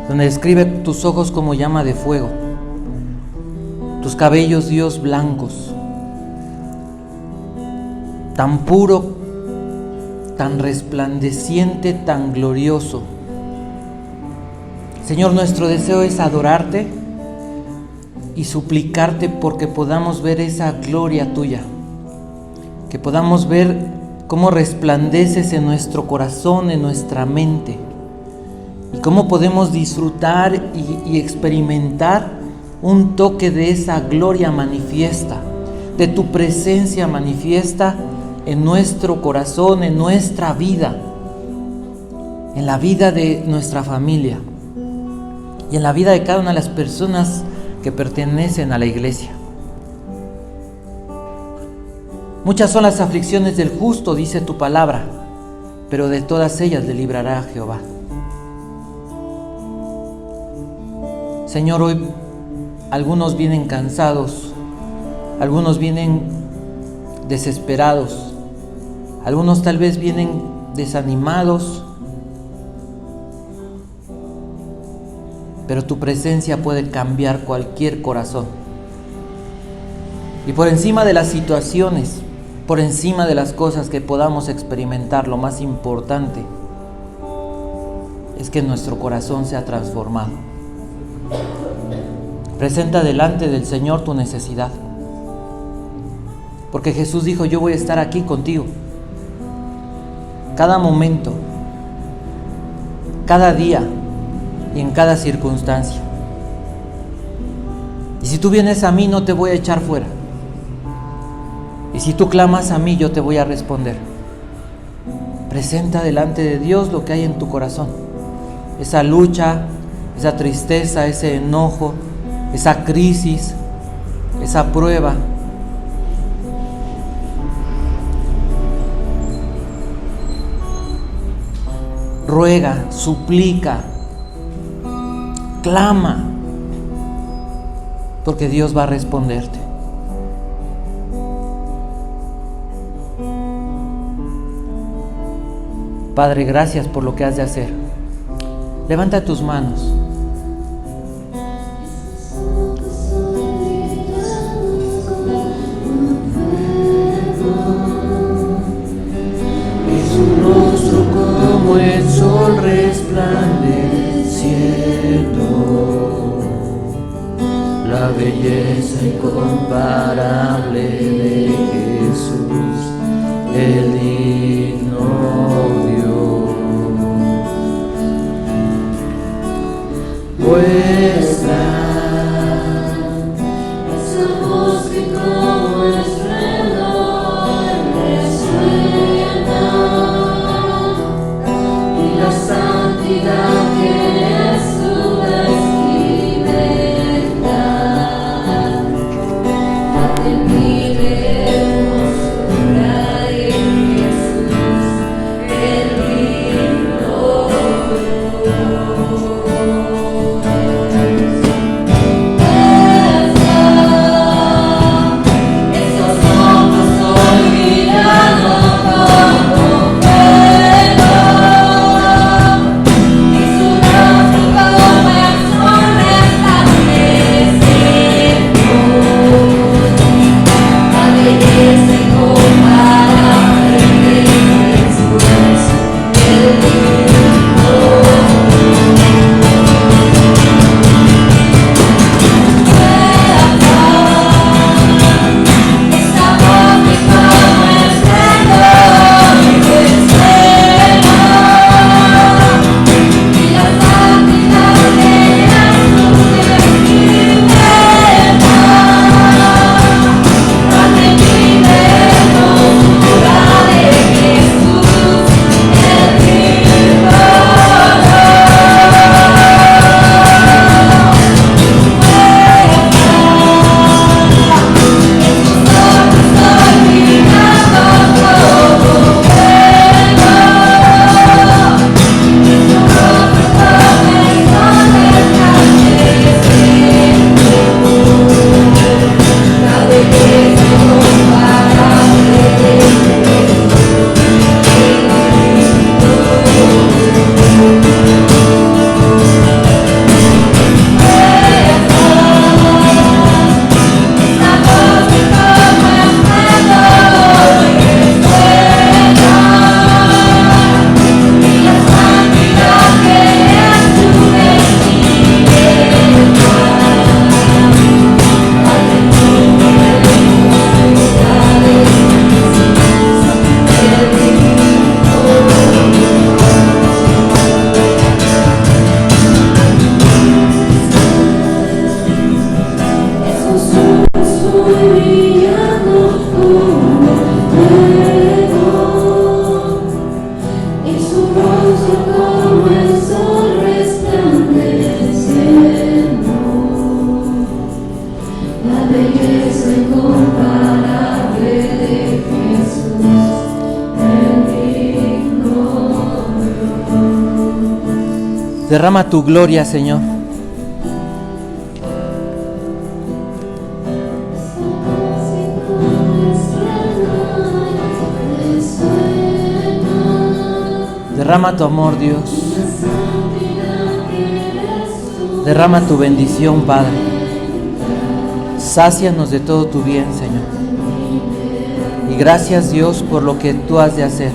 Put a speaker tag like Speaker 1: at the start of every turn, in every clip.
Speaker 1: donde describe tus ojos como llama de fuego, tus cabellos, Dios, blancos, tan puro, tan resplandeciente, tan glorioso. Señor, nuestro deseo es adorarte y suplicarte porque podamos ver esa gloria tuya, que podamos ver cómo resplandeces en nuestro corazón, en nuestra mente, y cómo podemos disfrutar y experimentar un toque de esa gloria manifiesta, de tu presencia manifiesta en nuestro corazón, en nuestra vida, en la vida de nuestra familia y en la vida de cada una de las personas que pertenecen a la iglesia. Muchas son las aflicciones del justo, dice tu palabra, pero de todas ellas le librará Jehová. Señor, hoy algunos vienen cansados, algunos vienen desesperados, algunos tal vez vienen desanimados, pero tu presencia puede cambiar cualquier corazón. Y por encima de las situaciones, por encima de las cosas que podamos experimentar, lo más importante es que nuestro corazón sea transformado. Presenta delante del Señor tu necesidad, porque Jesús dijo: yo voy a estar aquí contigo cada momento, cada día y en cada circunstancia. Y si tú vienes a mí, no te voy a echar fuera. Y si tú clamas a mí, yo te voy a responder. Presenta delante de Dios lo que hay en tu corazón, esa lucha, esa tristeza, ese enojo, esa crisis, esa prueba. Ruega, suplica, clama, porque Dios va a responderte. Padre, gracias por lo que has de hacer. Levanta tus manos.
Speaker 2: Y su rostro como el sol resplandeciendo, la belleza incomparable de Jesús, el digno Dios. Muestra esa voz que como estruendo resuena, y la santidad que es tu vestimenta, ante mí vemos en Jesús, el digno Dios.
Speaker 1: Derrama tu gloria, Señor. Derrama tu amor, Dios. Derrama tu bendición, Padre. Sácianos de todo tu bien, Señor. Y gracias, Dios, por lo que tú has de hacer.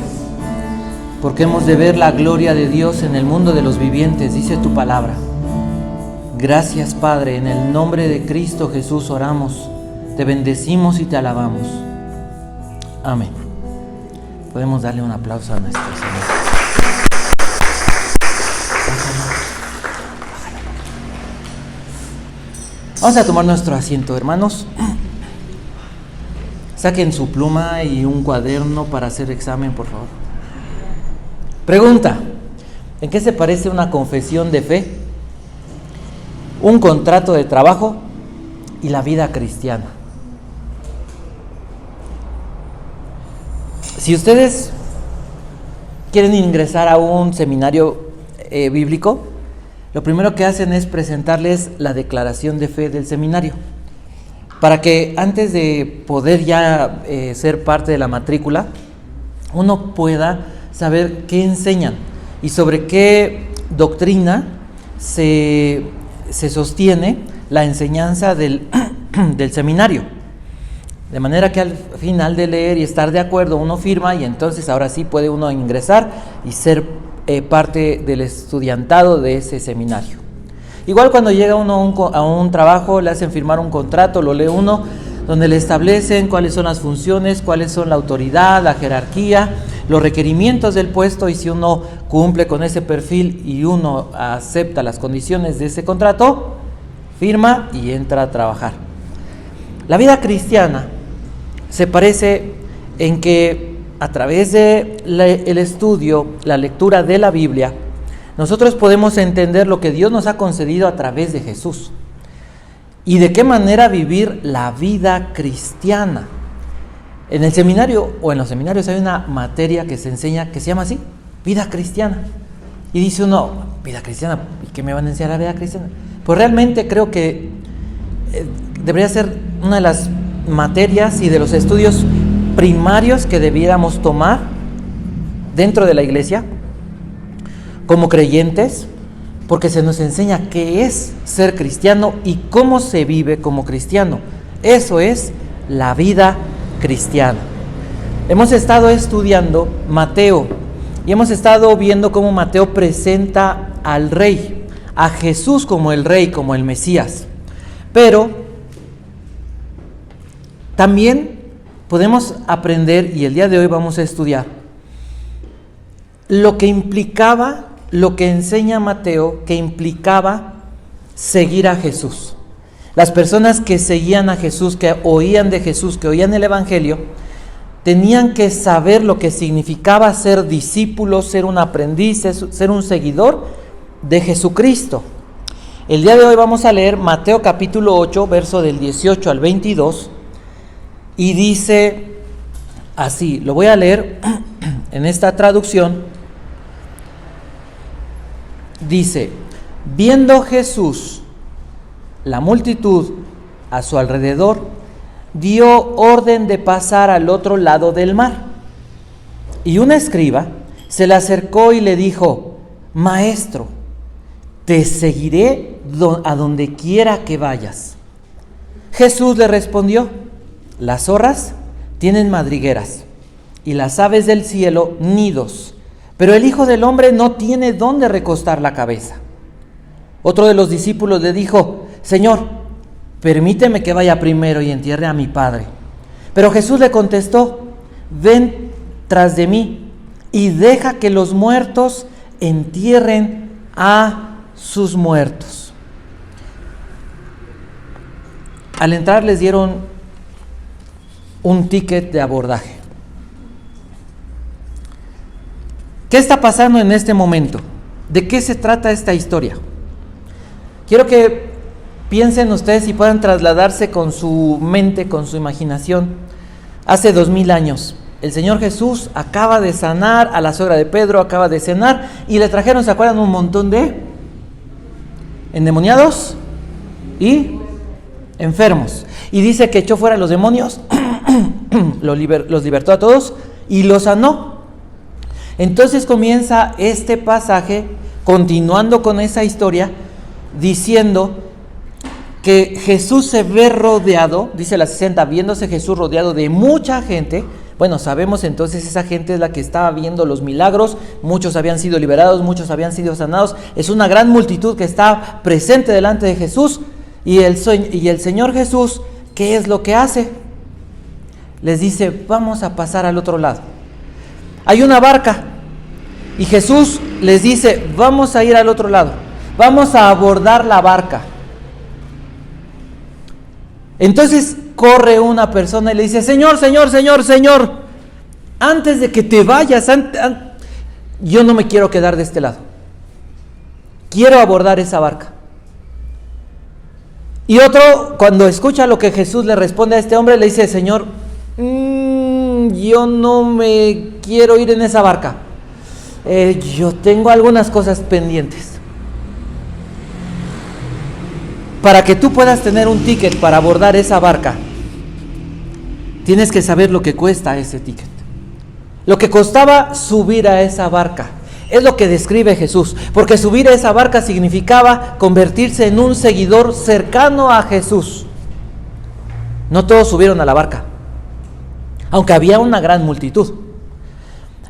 Speaker 1: Porque hemos de ver la gloria de Dios en el mundo de los vivientes, dice tu palabra. Gracias, Padre, en el nombre de Cristo Jesús oramos. Te bendecimos y te alabamos. Amén. Podemos darle un aplauso a nuestro Señor. Vamos a tomar nuestro asiento, hermanos. Saquen su pluma y un cuaderno para hacer examen, por favor. Pregunta: ¿en qué se parece una confesión de fe, un contrato de trabajo y la vida cristiana? Si ustedes quieren ingresar a un seminario bíblico, lo primero que hacen es presentarles la declaración de fe del seminario, para que antes de poder ya ser parte de la matrícula, uno pueda saber qué enseñan y sobre qué doctrina se sostiene la enseñanza del seminario. De manera que al final de leer y estar de acuerdo, uno firma y entonces ahora sí puede uno ingresar y ser parte del estudiantado de ese seminario. Igual cuando llega uno a un trabajo, le hacen firmar un contrato, lo lee uno, donde le establecen cuáles son las funciones, cuáles son la autoridad, la jerarquía, los requerimientos del puesto, y si uno cumple con ese perfil y uno acepta las condiciones de ese contrato, firma y entra a trabajar. La vida cristiana se parece en que a través de el estudio, la lectura de la Biblia, nosotros podemos entender lo que Dios nos ha concedido a través de Jesús y de qué manera vivir la vida cristiana. En el seminario o en los seminarios hay una materia que se enseña que se llama así, vida cristiana. Y dice uno, vida cristiana, ¿y qué me van a enseñar la vida cristiana? Pues realmente creo que debería ser una de las materias y de los estudios primarios que debiéramos tomar dentro de la iglesia como creyentes, porque se nos enseña qué es ser cristiano y cómo se vive como cristiano. Eso es la vida cristiana. Hemos estado estudiando Mateo y hemos estado viendo cómo Mateo presenta al Rey, a Jesús como el Rey, como el Mesías. Pero también podemos aprender, y el día de hoy vamos a estudiar, lo que implicaba, lo que enseña Mateo, que implicaba seguir a Jesús. Las personas que seguían a Jesús, que oían de Jesús, que oían el Evangelio, tenían que saber lo que significaba ser discípulo, ser un aprendiz, ser un seguidor de Jesucristo. El día de hoy vamos a leer Mateo capítulo 8, verso del 18 al 22, y dice así, lo voy a leer en esta traducción. Dice: viendo Jesús la multitud a su alrededor, dio orden de pasar al otro lado del mar. Y un escriba se le acercó y le dijo: Maestro, te seguiré a donde quiera que vayas. Jesús le respondió: las zorras tienen madrigueras y las aves del cielo nidos, pero el Hijo del Hombre no tiene dónde recostar la cabeza. Otro de los discípulos le dijo: Señor, permíteme que vaya primero y entierre a mi Padre. Pero Jesús le contestó: ven tras de mí y deja que los muertos entierren a sus muertos. Al entrar les dieron un ticket de abordaje. ¿Qué está pasando en este momento? ¿De qué se trata esta historia? Quiero que piensen ustedes y puedan trasladarse con su mente, con su imaginación. Hace 2000 años, el Señor Jesús acaba de sanar a la suegra de Pedro, acaba de cenar y le trajeron, ¿se acuerdan? Un montón de endemoniados y enfermos. Y dice que echó fuera a los demonios, los libertó a todos y los sanó. Entonces comienza este pasaje, continuando con esa historia, diciendo que Jesús se ve rodeado, dice la 60, viéndose Jesús rodeado de mucha gente. Bueno, sabemos entonces esa gente es la que estaba viendo los milagros, muchos habían sido liberados, muchos habían sido sanados, es una gran multitud que está presente delante de Jesús, y el Señor Jesús, ¿qué es lo que hace? Les dice, vamos a pasar al otro lado. Hay una barca, y Jesús les dice, vamos a ir al otro lado, vamos a abordar la barca. Entonces corre una persona y le dice, Señor, antes de que te vayas, yo no me quiero quedar de este lado, quiero abordar esa barca. Y otro, cuando escucha lo que Jesús le responde a este hombre, le dice, Señor, yo no me quiero ir en esa barca, yo tengo algunas cosas pendientes. Para que tú puedas tener un ticket para abordar esa barca, tienes que saber lo que cuesta ese ticket. Lo que costaba subir a esa barca, es lo que describe Jesús, porque subir a esa barca significaba convertirse en un seguidor cercano a Jesús. No todos subieron a la barca, aunque había una gran multitud.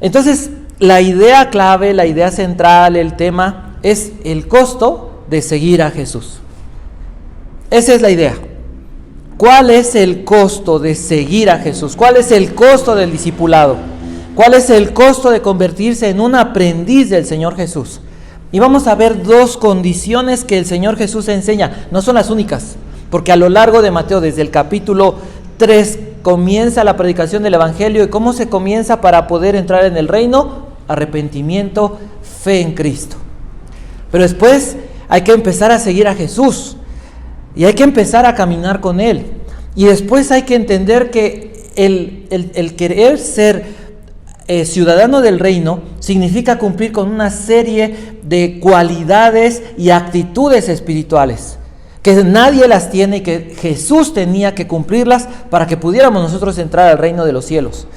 Speaker 1: Entonces, la idea clave, la idea central, el tema, es el costo de seguir a Jesús. Esa es la idea. ¿Cuál es el costo de seguir a Jesús? ¿Cuál es el costo del discipulado? ¿Cuál es el costo de convertirse en un aprendiz del Señor Jesús? Y vamos a ver dos condiciones que el Señor Jesús enseña. No son las únicas, porque a lo largo de Mateo, desde el capítulo 3, comienza la predicación del Evangelio. ¿Y cómo se comienza para poder entrar en el reino? Arrepentimiento, fe en Cristo. Pero después hay que empezar a seguir a Jesús. Y hay que empezar a caminar con Él. Y después hay que entender que el querer ser ciudadano del reino significa cumplir con una serie de cualidades y actitudes espirituales, que nadie las tiene y que Jesús tenía que cumplirlas para que pudiéramos nosotros entrar al reino de los cielos.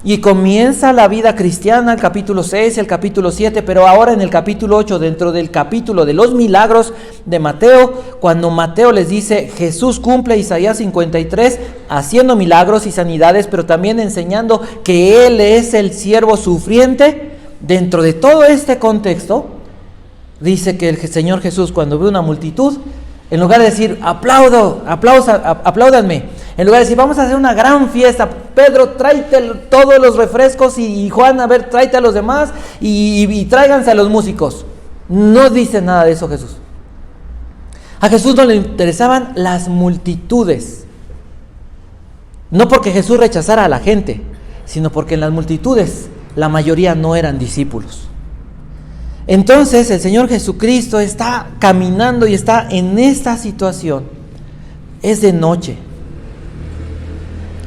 Speaker 1: Y comienza la vida cristiana, el capítulo 6, el capítulo 7, pero ahora en el capítulo 8, dentro del capítulo de los milagros de Mateo, cuando Mateo les dice, Jesús cumple Isaías 53, haciendo milagros y sanidades, pero también enseñando que Él es el siervo sufriente. Dentro de todo este contexto, dice que el Señor Jesús, cuando ve una multitud, en lugar de decir, apláudanme, en lugar de decir, vamos a hacer una gran fiesta, Pedro, tráete todos los refrescos, y Juan, a ver, tráete a los demás, y tráiganse a los músicos. No dice nada de eso Jesús. A Jesús no le interesaban las multitudes. No porque Jesús rechazara a la gente, sino porque en las multitudes la mayoría no eran discípulos. Entonces el Señor Jesucristo está caminando y está en esta situación. Es de noche.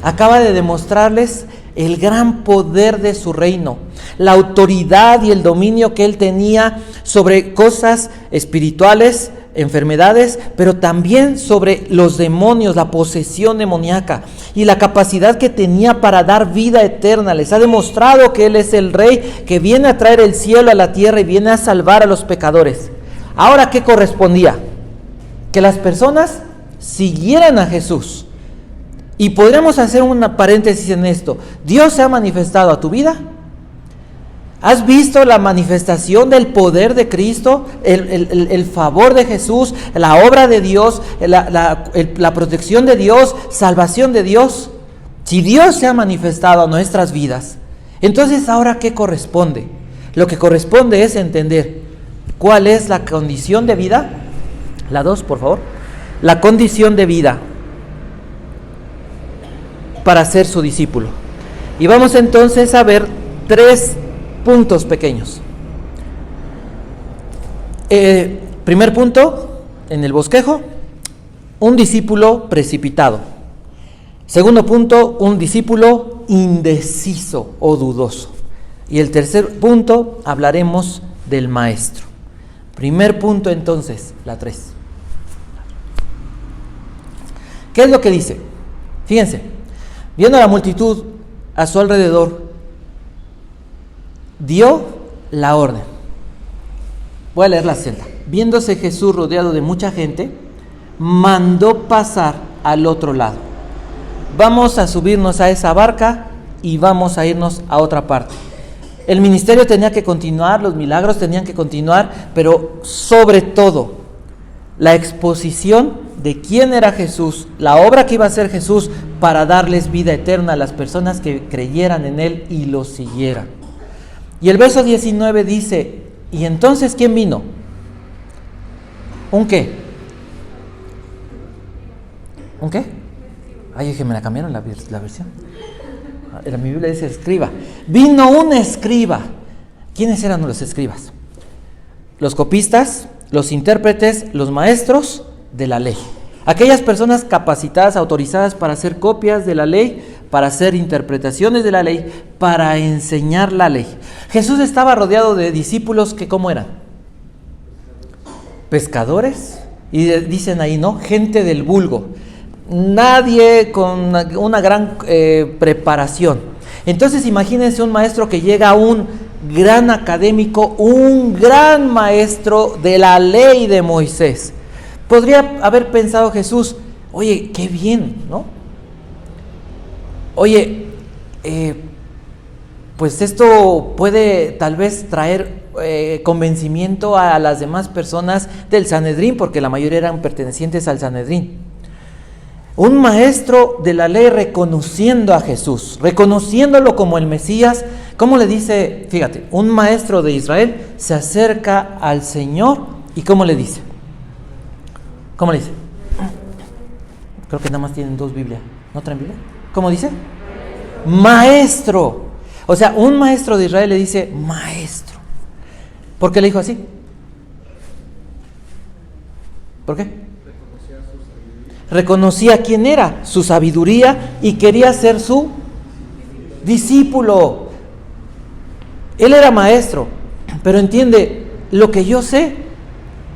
Speaker 1: Acaba de demostrarles el gran poder de su reino, la autoridad y el dominio que Él tenía sobre cosas espirituales, enfermedades, pero también sobre los demonios, la posesión demoníaca, y la capacidad que tenía para dar vida eterna. Les ha demostrado que Él es el Rey que viene a traer el cielo a la tierra y viene a salvar a los pecadores. Ahora, ¿qué correspondía? Que las personas siguieran a Jesús. Y podríamos hacer una paréntesis en esto. ¿Dios se ha manifestado a tu vida? ¿Has visto la manifestación del poder de Cristo, el favor de Jesús, la obra de Dios, la protección de Dios, salvación de Dios? Si Dios se ha manifestado a nuestras vidas, entonces ahora ¿qué corresponde? Lo que corresponde es entender cuál es la condición de vida. La 2, por favor. La condición de vida para ser su discípulo. Y vamos entonces a ver 3 puntos pequeños. Primer punto, en el bosquejo, un discípulo precipitado. Segundo punto, un discípulo indeciso o dudoso. Y el tercer punto, hablaremos del maestro. Primer punto entonces, la 3. ¿Qué es lo que dice? Fíjense, viendo a la multitud a su alrededor, dio la orden. Voy a leer la celda. Viéndose Jesús rodeado de mucha gente, mandó pasar al otro lado. Vamos a subirnos a esa barca y vamos a irnos a otra parte. El ministerio tenía que continuar, los milagros tenían que continuar, pero sobre todo, la exposición de quién era Jesús, la obra que iba a hacer Jesús para darles vida eterna a las personas que creyeran en Él y lo siguieran. Y el verso 19 dice, ¿y entonces quién vino? ¿Un qué? ¿Un qué? Ay, dije, me la cambiaron la versión. En mi Biblia dice escriba. Vino un escriba. ¿Quiénes eran los escribas? Los copistas, los intérpretes, los maestros de la ley. Aquellas personas capacitadas, autorizadas para hacer copias de la ley, para hacer interpretaciones de la ley, para enseñar la ley. Jesús estaba rodeado de discípulos que ¿cómo eran? Pescadores. Y dicen ahí, ¿no? Gente del vulgo. Nadie con una gran preparación. Entonces imagínense un maestro que llega a un gran académico, un gran maestro de la ley de Moisés. Podría haber pensado Jesús, oye, qué bien, ¿no? Oye, pues esto puede tal vez traer convencimiento a las demás personas del Sanedrín, porque la mayoría eran pertenecientes al Sanedrín. Un maestro de la ley reconociendo a Jesús, reconociéndolo como el Mesías. ¿Cómo le dice? Fíjate, un maestro de Israel se acerca al Señor y ¿cómo le dice? ¿Cómo le dice? Creo que nada más tienen 2 Biblias. ¿No traen Biblia? ¿Cómo dice? Maestro. O sea, un maestro de Israel le dice maestro. ¿Por qué le dijo así? ¿Por qué? Reconocía quién era, su sabiduría, y quería ser su discípulo. Él era maestro, pero entiende, lo que yo sé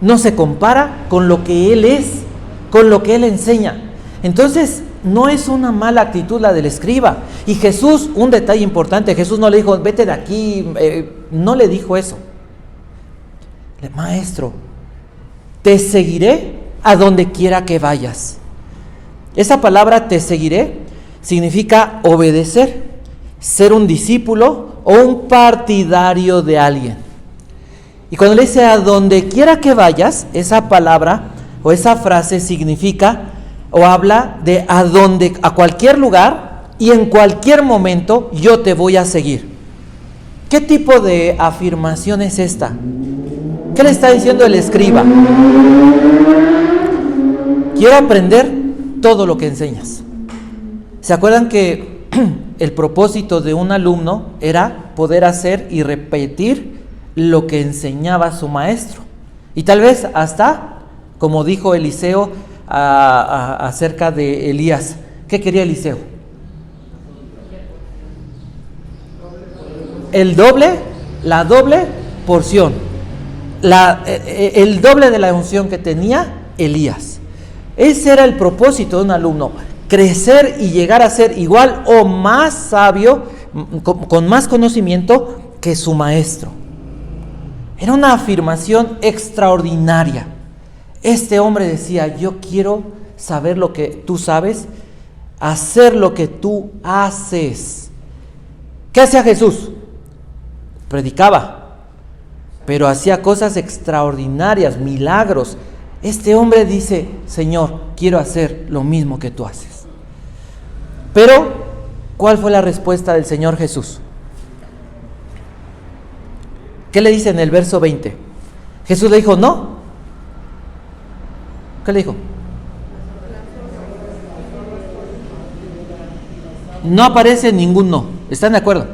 Speaker 1: no se compara con lo que él es, con lo que él enseña. Entonces, no es una mala actitud la del escriba. Y Jesús, un detalle importante, Jesús no le dijo, vete de aquí, no le dijo eso. Maestro, te seguiré a donde quiera que vayas. Esa palabra te seguiré significa obedecer, ser un discípulo o un partidario de alguien. Y cuando le dice a donde quiera que vayas, esa palabra o esa frase significa o habla de a cualquier lugar y en cualquier momento yo te voy a seguir. ¿Qué tipo de afirmación es esta? ¿Qué le está diciendo el escriba? Quiero aprender todo lo que enseñas. ¿Se acuerdan que el propósito de un alumno era poder hacer y repetir lo que enseñaba su maestro? Y tal vez hasta, como dijo Eliseo acerca de Elías, ¿qué quería Eliseo? La doble porción, el doble de la unción que tenía Elías. Ese era el propósito de un alumno, crecer y llegar a ser igual o más sabio, con más conocimiento que su maestro. Era una afirmación extraordinaria. Este hombre decía, yo quiero saber lo que tú sabes, hacer lo que tú haces. ¿Qué hacía Jesús? Predicaba, pero hacía cosas extraordinarias, milagros. Este hombre dice, Señor, quiero hacer lo mismo que tú haces. Pero, ¿cuál fue la respuesta del Señor Jesús? ¿Qué le dice en el verso 20? Jesús le dijo, no. ¿Qué le dijo? No aparece ningún no. ¿Están de acuerdo?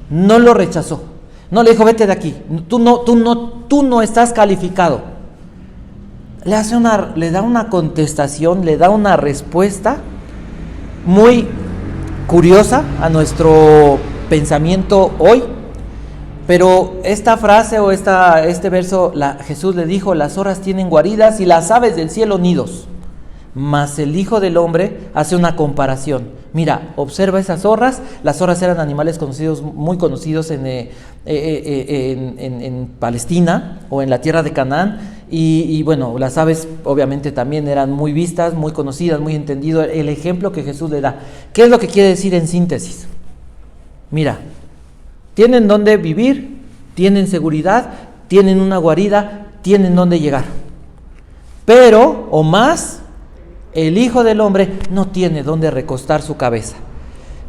Speaker 1: No lo rechazó. No le dijo, vete de aquí. Tú no estás calificado. Le da una contestación, le da una respuesta muy curiosa a nuestro pensamiento hoy. Pero esta frase o este verso, Jesús le dijo, las zorras tienen guaridas y las aves del cielo nidos, Mas el Hijo del Hombre hace una comparación. Mira, observa esas zorras. Las zorras eran animales conocidos, muy conocidos en Palestina o en la tierra de Canaán. Y bueno, las aves obviamente también eran muy vistas, muy conocidas, muy entendido. El ejemplo que Jesús le da. ¿Qué es lo que quiere decir en síntesis? Mira, tienen dónde vivir, tienen seguridad, tienen una guarida, tienen dónde llegar. Pero, o más, el Hijo del Hombre no tiene dónde recostar su cabeza.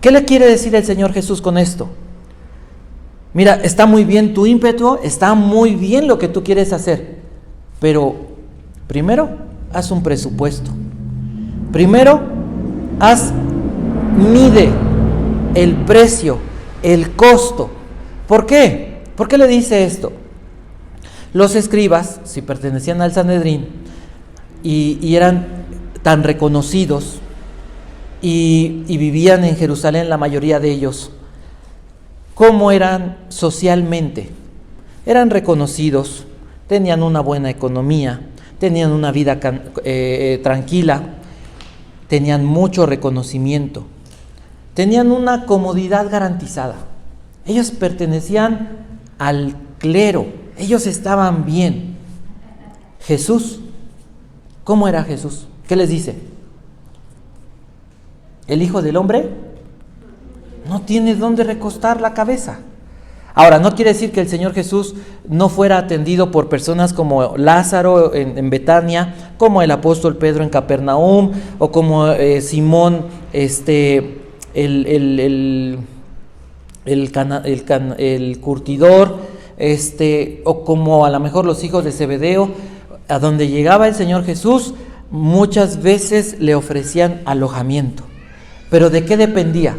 Speaker 1: ¿Qué le quiere decir el Señor Jesús con esto? Mira, está muy bien tu ímpetu, está muy bien lo que tú quieres hacer, pero primero haz un presupuesto. Primero mide el precio, el costo. ¿Por qué? ¿Por qué le dice esto? Los escribas, si pertenecían al Sanedrín y eran tan reconocidos y vivían en Jerusalén la mayoría de ellos, ¿cómo eran socialmente? Eran reconocidos, tenían una buena economía, tenían una vida tranquila, tenían mucho reconocimiento, tenían una comodidad garantizada. Ellos pertenecían al clero, ellos estaban bien. Jesús, ¿cómo era Jesús? ¿Qué les dice? El Hijo del Hombre no tiene dónde recostar la cabeza. Ahora, no quiere decir que el Señor Jesús no fuera atendido por personas como Lázaro en Betania, como el apóstol Pedro en Capernaum, o como Simón, el curtidor, o como a lo mejor los hijos de Zebedeo. A donde llegaba el Señor Jesús, muchas veces le ofrecían alojamiento. ¿Pero de qué dependía?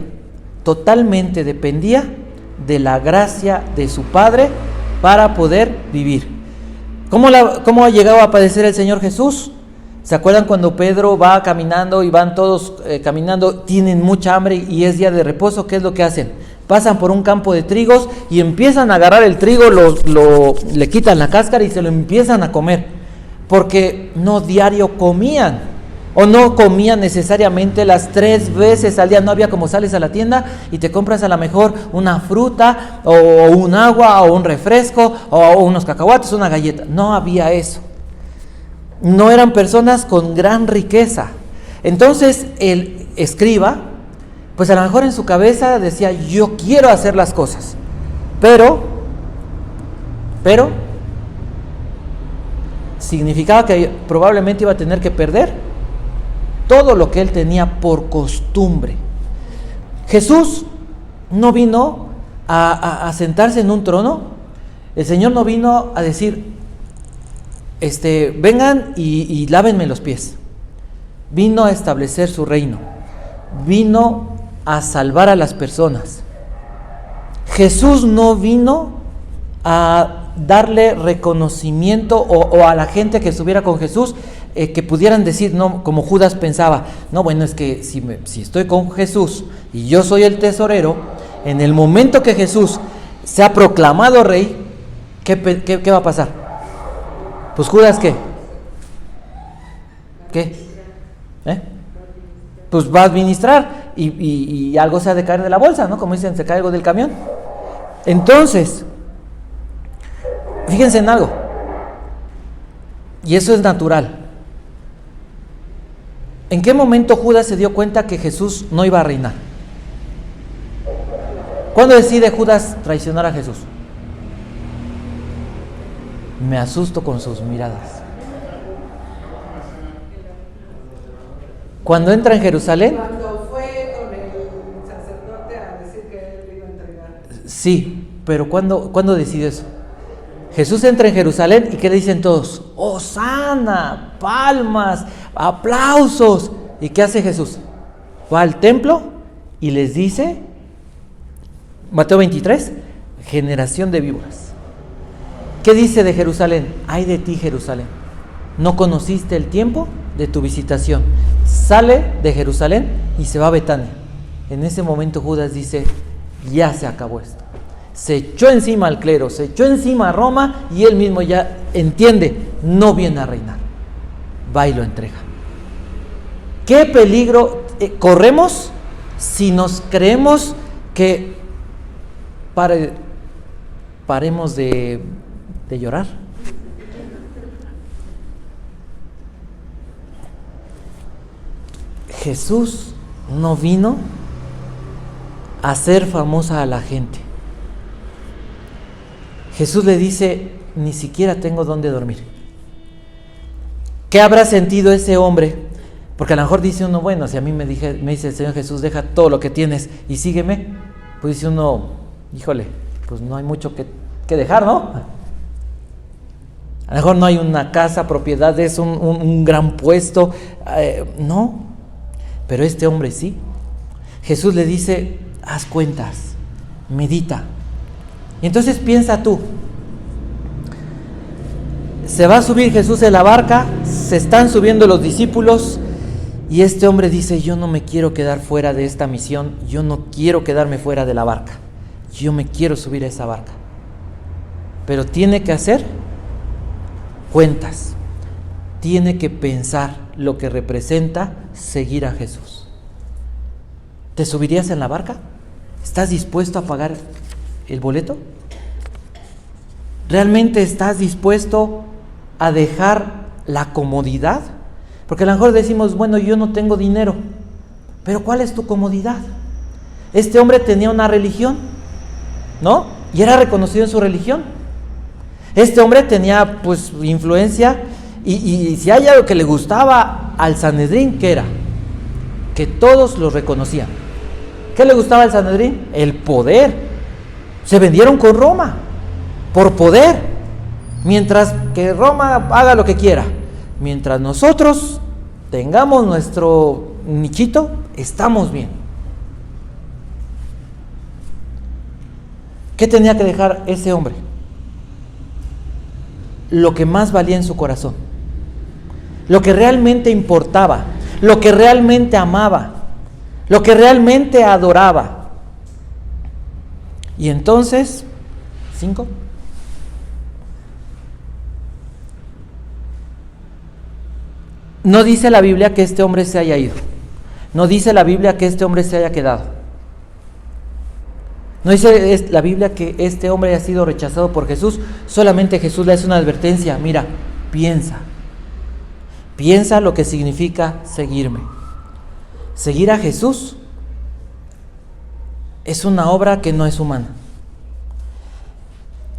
Speaker 1: Totalmente dependía de la gracia de su Padre para poder vivir. ¿Cómo ha llegado a padecer el Señor Jesús? ¿Se acuerdan cuando Pedro va caminando y van todos caminando, tienen mucha hambre y es día de reposo? ¿Qué es lo que hacen? Pasan por un campo de trigos y empiezan a agarrar el trigo, le quitan la cáscara y se lo empiezan a comer. Porque no diario comían, o no comían necesariamente las 3 veces al día. No había como sales a la tienda y te compras a lo mejor una fruta, o un agua, o un refresco, o unos cacahuates, una galleta. No había eso. No eran personas con gran riqueza. Entonces el escriba, pues a lo mejor en su cabeza decía, yo quiero hacer las cosas, pero significaba que probablemente iba a tener que perder todo lo que él tenía por costumbre. Jesús no vino a sentarse en un trono. El Señor no vino a decir, vengan y lávenme los pies. Vino a establecer su reino. Vino a salvar a las personas. Jesús no vino a darle reconocimiento o a la gente que estuviera con Jesús, que pudieran decir, no, como Judas pensaba, no, bueno, es que si estoy con Jesús y yo soy el tesorero, en el momento que Jesús se ha proclamado rey, ¿qué va a pasar? Pues Judas, ¿qué? Pues va a administrar y algo se ha de caer de la bolsa, ¿no? Como dicen, se cae algo del camión. Entonces, fíjense en algo, y eso es natural. ¿En qué momento Judas se dio cuenta que Jesús no iba a reinar? ¿Cuándo decide Judas traicionar a Jesús? Me asusto con sus miradas. Cuando entra en Jerusalén.
Speaker 3: Cuando fue con el sacerdote a decir que él iba a entregar.
Speaker 1: Sí, pero ¿cuándo decidió eso? Jesús entra en Jerusalén y ¿qué le dicen todos? ¡Hosana! ¡Palmas! ¡Aplausos! ¿Y qué hace Jesús? Va al templo y les dice, Mateo 23, generación de víboras. ¿Qué dice de Jerusalén? ¡Ay de ti, Jerusalén! No conociste el tiempo de tu visitación. Sale de Jerusalén y se va a Betania. En ese momento Judas dice, ya se acabó esto. Se echó encima al clero, se echó encima a Roma y él mismo ya entiende, no viene a reinar. Va y lo entrega. ¿Qué peligro corremos si nos creemos que paremos de llorar? Jesús no vino a hacer famosa a la gente. Jesús le dice, ni siquiera tengo dónde dormir. ¿Qué habrá sentido ese hombre? Porque a lo mejor dice uno, bueno, si a mí me dice el Señor Jesús, deja todo lo que tienes y sígueme, pues dice uno, híjole, pues no hay mucho que dejar, ¿no? A lo mejor no hay una casa, propiedades, un gran puesto, no, pero este hombre sí. Jesús le dice, haz cuentas, medita. Y entonces piensa tú, se va a subir Jesús en la barca, se están subiendo los discípulos y este hombre dice, yo no me quiero quedar fuera de esta misión, yo no quiero quedarme fuera de la barca, yo me quiero subir a esa barca. Pero tiene que hacer cuentas, tiene que pensar lo que representa seguir a Jesús. ¿Te subirías en la barca? ¿Estás dispuesto a pagar el boleto? ¿Realmente estás dispuesto a dejar la comodidad? Porque a lo mejor decimos, bueno, yo no tengo dinero, pero ¿cuál es tu comodidad? Este hombre tenía una religión, ¿no? Y era reconocido en su religión. Este hombre tenía pues influencia y si hay algo que le gustaba al Sanedrín, ¿qué era? Que todos lo reconocían. ¿Qué le gustaba al Sanedrín? El poder. Se vendieron con Roma por poder, mientras que Roma haga lo que quiera. Mientras nosotros tengamos nuestro nichito, estamos bien. ¿Qué tenía que dejar ese hombre? Lo que más valía en su corazón, lo que realmente importaba, lo que realmente amaba, lo que realmente adoraba. Y entonces, 5. No dice la Biblia que este hombre se haya ido. No dice la Biblia que este hombre se haya quedado. No dice la Biblia que este hombre haya sido rechazado por Jesús. Solamente Jesús le hace una advertencia. Mira, piensa. Piensa lo que significa seguirme. Seguir a Jesús es una obra que no es humana.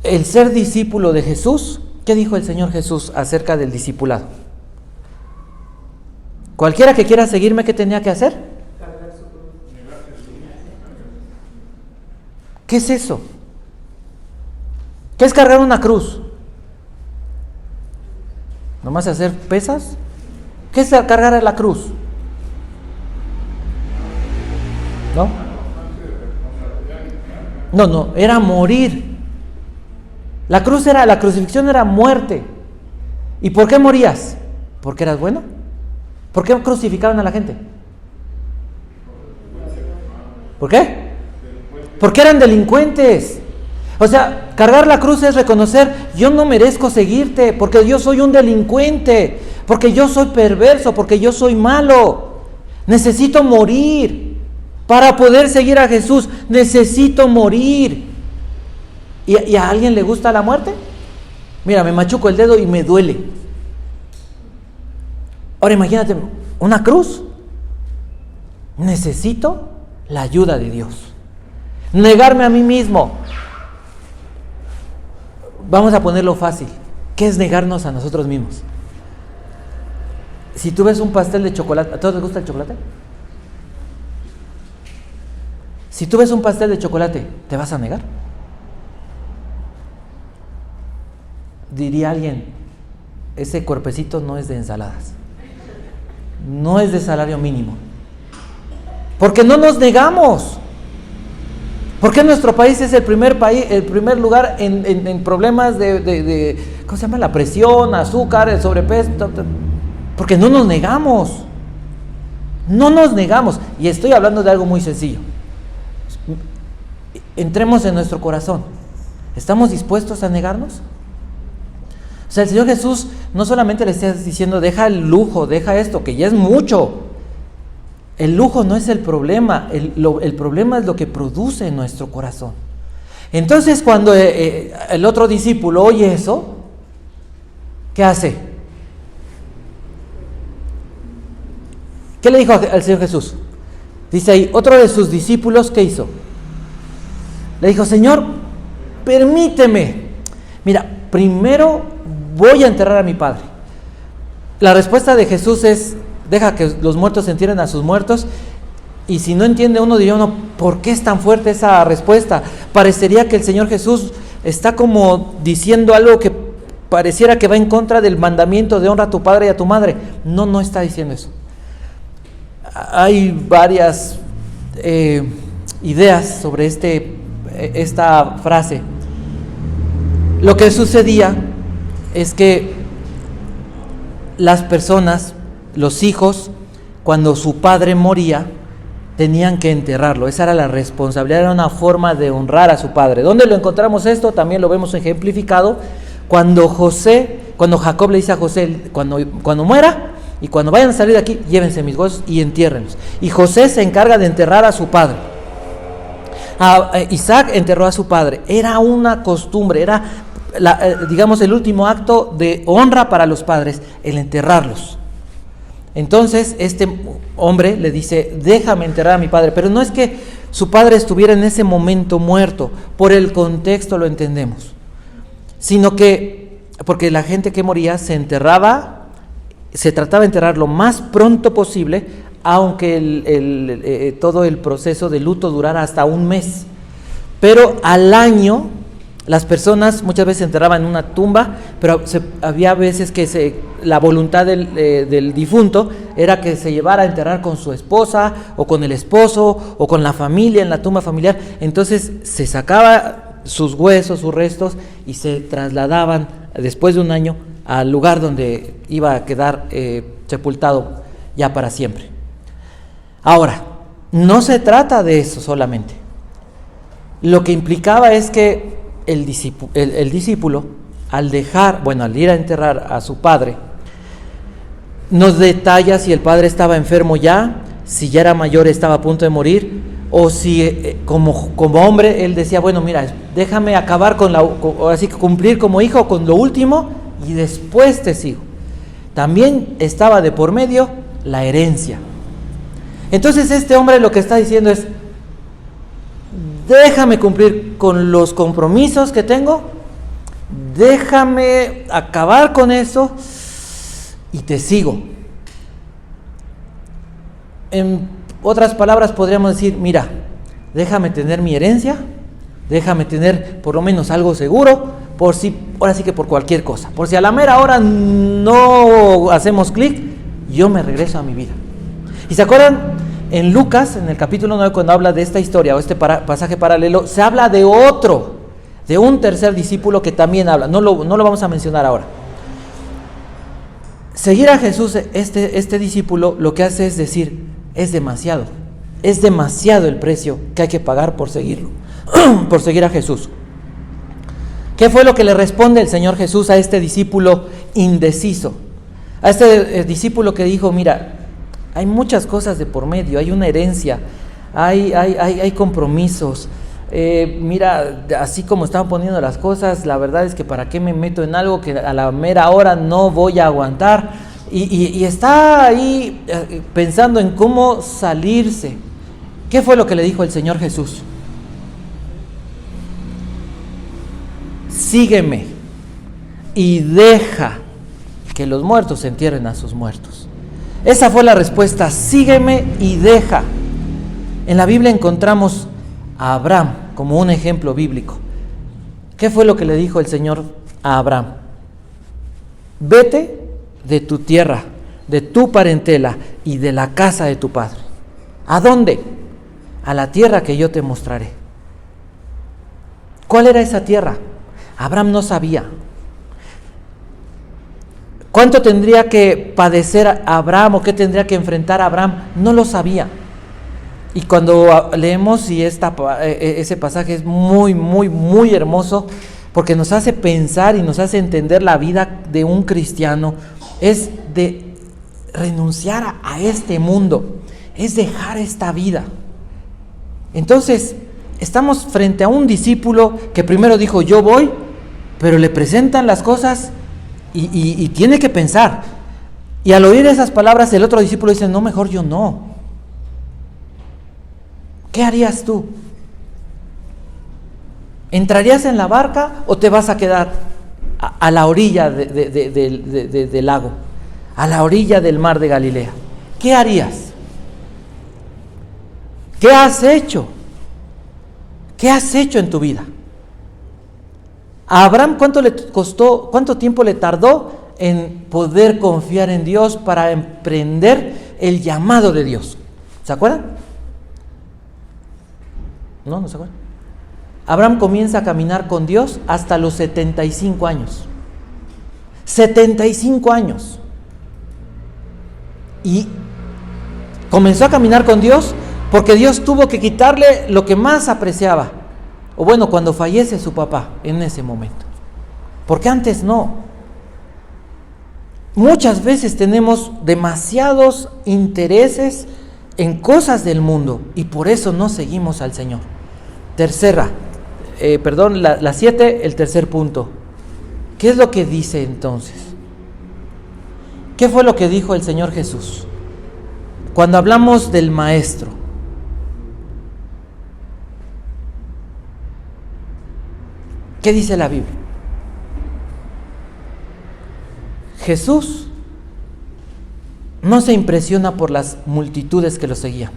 Speaker 1: El ser discípulo de Jesús, ¿qué dijo el Señor Jesús acerca del discipulado? Cualquiera que quiera seguirme, ¿qué tenía que hacer? ¿Qué es eso? ¿Qué es cargar una cruz? ¿Nomás hacer pesas? ¿Qué es cargar la cruz? ¿No? No, era morir. La crucifixión era muerte. ¿Y por qué morías? ¿Porque eras bueno? ¿Por qué crucificaban a la gente? ¿Por qué? Porque eran delincuentes. O sea, cargar la cruz es reconocer, yo no merezco seguirte, porque yo soy un delincuente, porque yo soy perverso, porque yo soy malo. Necesito morir. Para poder seguir a Jesús, necesito morir. ¿Y a alguien le gusta la muerte? Mira, me machuco el dedo y me duele. Ahora imagínate, una cruz. Necesito la ayuda de Dios. Negarme a mí mismo. Vamos a ponerlo fácil. ¿Qué es negarnos a nosotros mismos? Si tú ves un pastel de chocolate, ¿a todos les gusta el chocolate? Si tú ves un pastel de chocolate, ¿te vas a negar? Diría alguien, ese cuerpecito no es de ensaladas. No es de salario mínimo. Porque no nos negamos. Porque nuestro país es el primer lugar en problemas de ¿cómo se llama? La presión, azúcar, el sobrepeso. Porque no nos negamos. No nos negamos. Y estoy hablando de algo muy sencillo. Entremos en nuestro corazón. ¿Estamos dispuestos a negarnos? O sea, el Señor Jesús no solamente le está diciendo, deja el lujo, deja esto, que ya es mucho. El lujo no es el problema, el problema es lo que produce en nuestro corazón. Entonces cuando el otro discípulo oye eso, ¿qué hace? ¿Qué le dijo al Señor Jesús? Dice ahí, otro de sus discípulos, ¿qué hizo? Le dijo, Señor, permíteme. Mira, primero voy a enterrar a mi padre. La respuesta de Jesús es, deja que los muertos entierren a sus muertos. Y si no entiende uno, diría uno, ¿por qué es tan fuerte esa respuesta? Parecería que el Señor Jesús está como diciendo algo que pareciera que va en contra del mandamiento de honra a tu padre y a tu madre. No, no está diciendo eso. Hay varias ideas sobre esta frase. Lo que sucedía es que las personas, los hijos, cuando su padre moría, tenían que enterrarlo. Esa era la responsabilidad, era una forma de honrar a su padre. ¿Dónde lo encontramos esto? También lo vemos ejemplificado cuando Jacob le dice a José, cuando muera y cuando vayan a salir de aquí, llévense mis huesos y entiérrenlos. Y José se encarga de enterrar a su padre. Isaac enterró a su padre. Era una costumbre, era digamos el último acto de honra para los padres, el enterrarlos. Entonces este hombre le dice, déjame enterrar a mi padre, pero no es que su padre estuviera en ese momento muerto, por el contexto lo entendemos, sino que, porque la gente que moría se enterraba, se trataba de enterrar lo más pronto posible, aunque todo el proceso de luto durara hasta un mes, pero al año las personas muchas veces se enterraban en una tumba, pero había veces que la voluntad del difunto era que se llevara a enterrar con su esposa o con el esposo o con la familia en la tumba familiar. Entonces se sacaba sus huesos, sus restos y se trasladaban después de un año al lugar donde iba a quedar sepultado ya para siempre. Ahora, no se trata de eso solamente. Lo que implicaba es que el discípulo, al ir a enterrar a su padre, nos detalla si el padre estaba enfermo ya, si ya era mayor, estaba a punto de morir, o si como hombre él decía, bueno, mira, déjame acabar así que cumplir como hijo con lo último y después te sigo. También estaba de por medio la herencia. Entonces este hombre lo que está diciendo es, déjame cumplir con los compromisos que tengo, déjame acabar con eso y te sigo. En otras palabras podríamos decir, mira, déjame tener mi herencia, déjame tener por lo menos algo seguro, ahora sí que por cualquier cosa. Por si a la mera hora no hacemos clic, yo me regreso a mi vida. ¿Y se acuerdan? En Lucas, en el capítulo 9, cuando habla de esta historia o este pasaje paralelo, se habla de un tercer discípulo que también habla. No lo vamos a mencionar ahora. Seguir a Jesús, este discípulo, lo que hace es decir, es demasiado el precio que hay que pagar por seguirlo, por seguir a Jesús. ¿Qué fue lo que le responde el Señor Jesús a este discípulo indeciso? A este discípulo que dijo, mira, hay muchas cosas de por medio, hay una herencia, hay compromisos. Mira, así como están poniendo las cosas, la verdad es que para qué me meto en algo que a la mera hora no voy a aguantar. Y está ahí pensando en cómo salirse. ¿Qué fue lo que le dijo el Señor Jesús? Sígueme y deja que los muertos entierren a sus muertos. Esa fue la respuesta, sígueme y deja. En la Biblia encontramos a Abraham como un ejemplo bíblico. ¿Qué fue lo que le dijo el Señor a Abraham? Vete de tu tierra, de tu parentela y de la casa de tu padre. ¿A dónde? A la tierra que yo te mostraré. ¿Cuál era esa tierra? Abraham no sabía. ¿Cuánto tendría que padecer Abraham o qué tendría que enfrentar Abraham? No lo sabía. Y cuando leemos, y ese pasaje es muy, muy, muy hermoso, porque nos hace pensar y nos hace entender la vida de un cristiano, es de renunciar a este mundo. es dejar esta vida. Entonces, estamos frente a un discípulo que primero dijo, yo voy, pero le presentan las cosas y tiene que pensar. Y al oír esas palabras, el otro discípulo dice, no, mejor yo no. ¿Qué harías tú? ¿Entrarías en la barca o te vas a quedar a la orilla del lago, a la orilla del mar de Galilea? ¿Qué harías? ¿Qué has hecho? ¿Qué has hecho en tu vida? A Abraham, ¿cuánto tiempo le tardó en poder confiar en Dios para emprender el llamado de Dios? ¿Se acuerdan? ¿No se acuerdan? Abraham comienza a caminar con Dios hasta los 75 años. 75 años. Y comenzó a caminar con Dios porque Dios tuvo que quitarle lo que más apreciaba. O bueno, cuando fallece su papá, en ese momento. Porque antes no. Muchas veces tenemos demasiados intereses en cosas del mundo y por eso no seguimos al Señor. La 7, el tercer punto. ¿Qué es lo que dice entonces? ¿Qué fue lo que dijo el Señor Jesús? Cuando hablamos del Maestro. ¿Qué dice la Biblia? Jesús no se impresiona por las multitudes que lo seguían.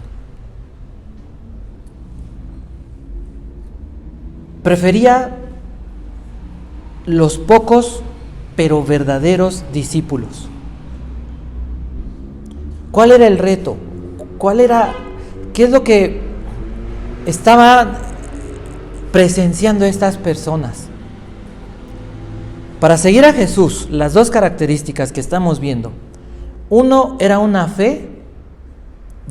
Speaker 1: Prefería los pocos pero verdaderos discípulos. ¿Cuál era el reto? ¿Qué es lo que estaban presenciando estas personas? Para seguir a Jesús, las dos características que estamos viendo. Uno era una fe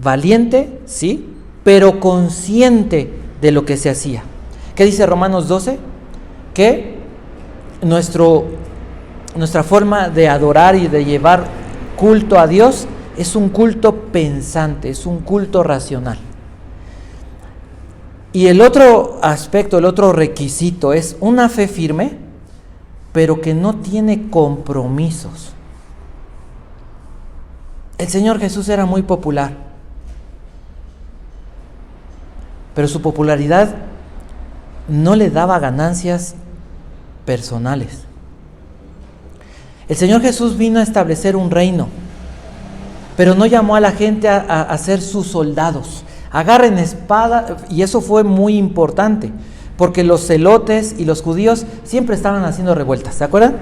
Speaker 1: valiente, sí, pero consciente de lo que se hacía. ¿Qué dice Romanos 12? Que nuestra forma de adorar y de llevar culto a Dios es un culto pensante, es un culto racional. Y el otro aspecto, el otro requisito es una fe firme, pero que no tiene compromisos. El Señor Jesús era muy popular, pero su popularidad no le daba ganancias personales. El Señor Jesús vino a establecer un reino, pero no llamó a la gente a ser sus soldados. Agarren espada, y eso fue muy importante, porque los celotes y los judíos siempre estaban haciendo revueltas, ¿se acuerdan?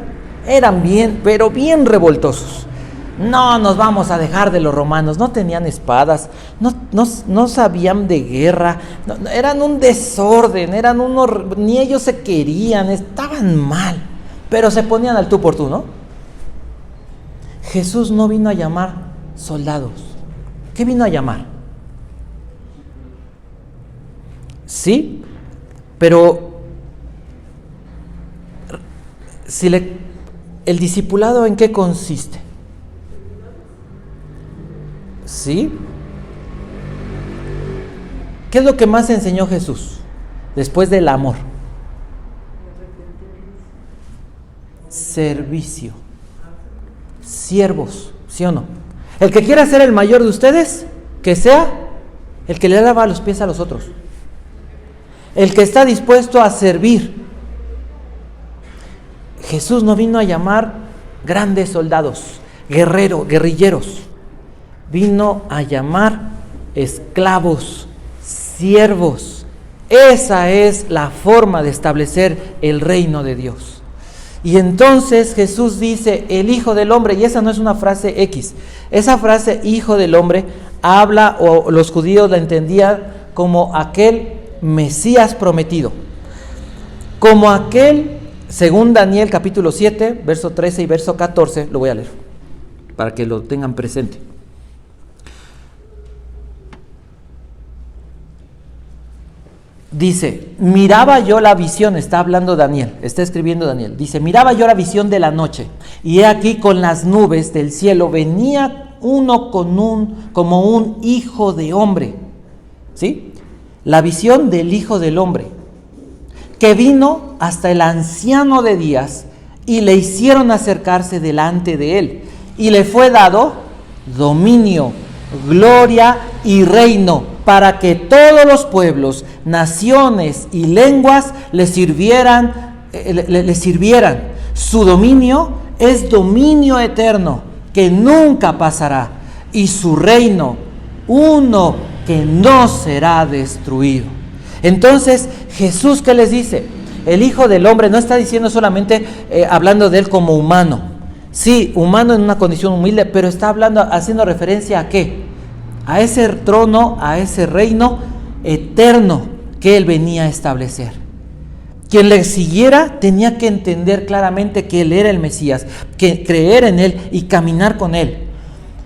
Speaker 1: Eran bien revoltosos. No nos vamos a dejar de los romanos, no tenían espadas, no sabían de guerra, eran un desorden, ni ellos se querían, estaban mal, pero se ponían al tú por tú, ¿no? Jesús no vino a llamar soldados. ¿Qué vino a llamar? Sí, pero ¿el discipulado en qué consiste? ¿Sí? ¿Qué es lo que más enseñó Jesús después del amor? Servicio. Siervos, ¿sí o no? El que quiera ser el mayor de ustedes, que sea el que le lava los pies a los otros. El que está dispuesto a servir. Jesús no vino a llamar grandes soldados, guerrilleros. Vino a llamar esclavos, siervos. Esa es la forma de establecer el reino de Dios. Y entonces Jesús dice, el Hijo del Hombre, y esa no es una frase X, esa frase Hijo del Hombre habla, o los judíos la entendían como aquel Mesías prometido, como aquel, según Daniel capítulo 7, verso 13 y verso 14, lo voy a leer, para que lo tengan presente. Dice, miraba yo la visión, está hablando Daniel, está escribiendo Daniel, dice, miraba yo la visión de la noche, y he aquí con las nubes del cielo venía uno como un hijo de hombre. ¿Sí? La visión del Hijo del Hombre, que vino hasta el anciano de días y le hicieron acercarse delante de él. Y le fue dado dominio, gloria y reino, para que todos los pueblos, naciones y lenguas le sirvieran. Su dominio es dominio eterno, que nunca pasará, y su reino, uno que no será destruido. Entonces, Jesús, ¿qué les dice? El Hijo del Hombre no está diciendo solamente, hablando de él como humano. Sí, humano en una condición humilde, pero está haciendo referencia a ¿qué? A ese trono, a ese reino eterno que él venía a establecer. Quien le siguiera tenía que entender claramente que él era el Mesías, que creer en él y caminar con él.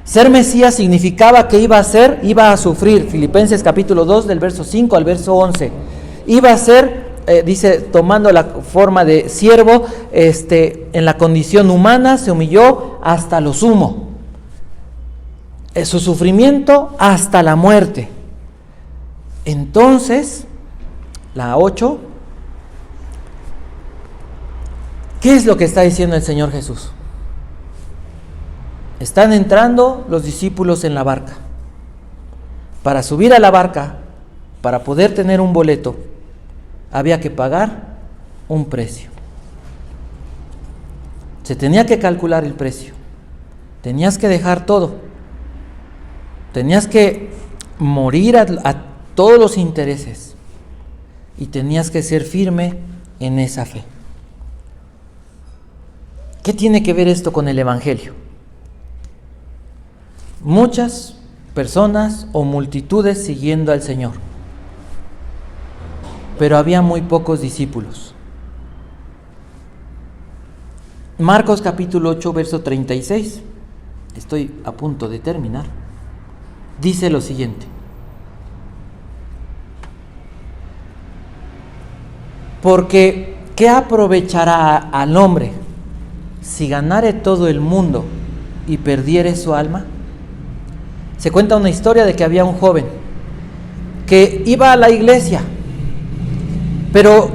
Speaker 1: Ser Mesías significaba que iba a sufrir. Filipenses capítulo 2 del verso 5 al verso 11. Iba a ser, dice, tomando la forma de siervo, en la condición humana se humilló hasta lo sumo. Su sufrimiento hasta la muerte. Entonces, la 8, ¿qué es lo que está diciendo el Señor Jesús? Están entrando los discípulos en la barca. Para subir a la barca, para poder tener un boleto, había que pagar un precio. Se tenía que calcular el precio. Tenías que dejar todo. Tenías que morir a todos los intereses. Y tenías que ser firme en esa fe. ¿Qué tiene que ver esto con el Evangelio? Muchas personas o multitudes siguiendo al Señor, pero había muy pocos discípulos. Marcos capítulo 8, verso 36, estoy a punto de terminar, dice lo siguiente: porque ¿qué aprovechará al hombre si ganare todo el mundo y perdiere su alma? Se cuenta una historia de que había un joven que iba a la iglesia, pero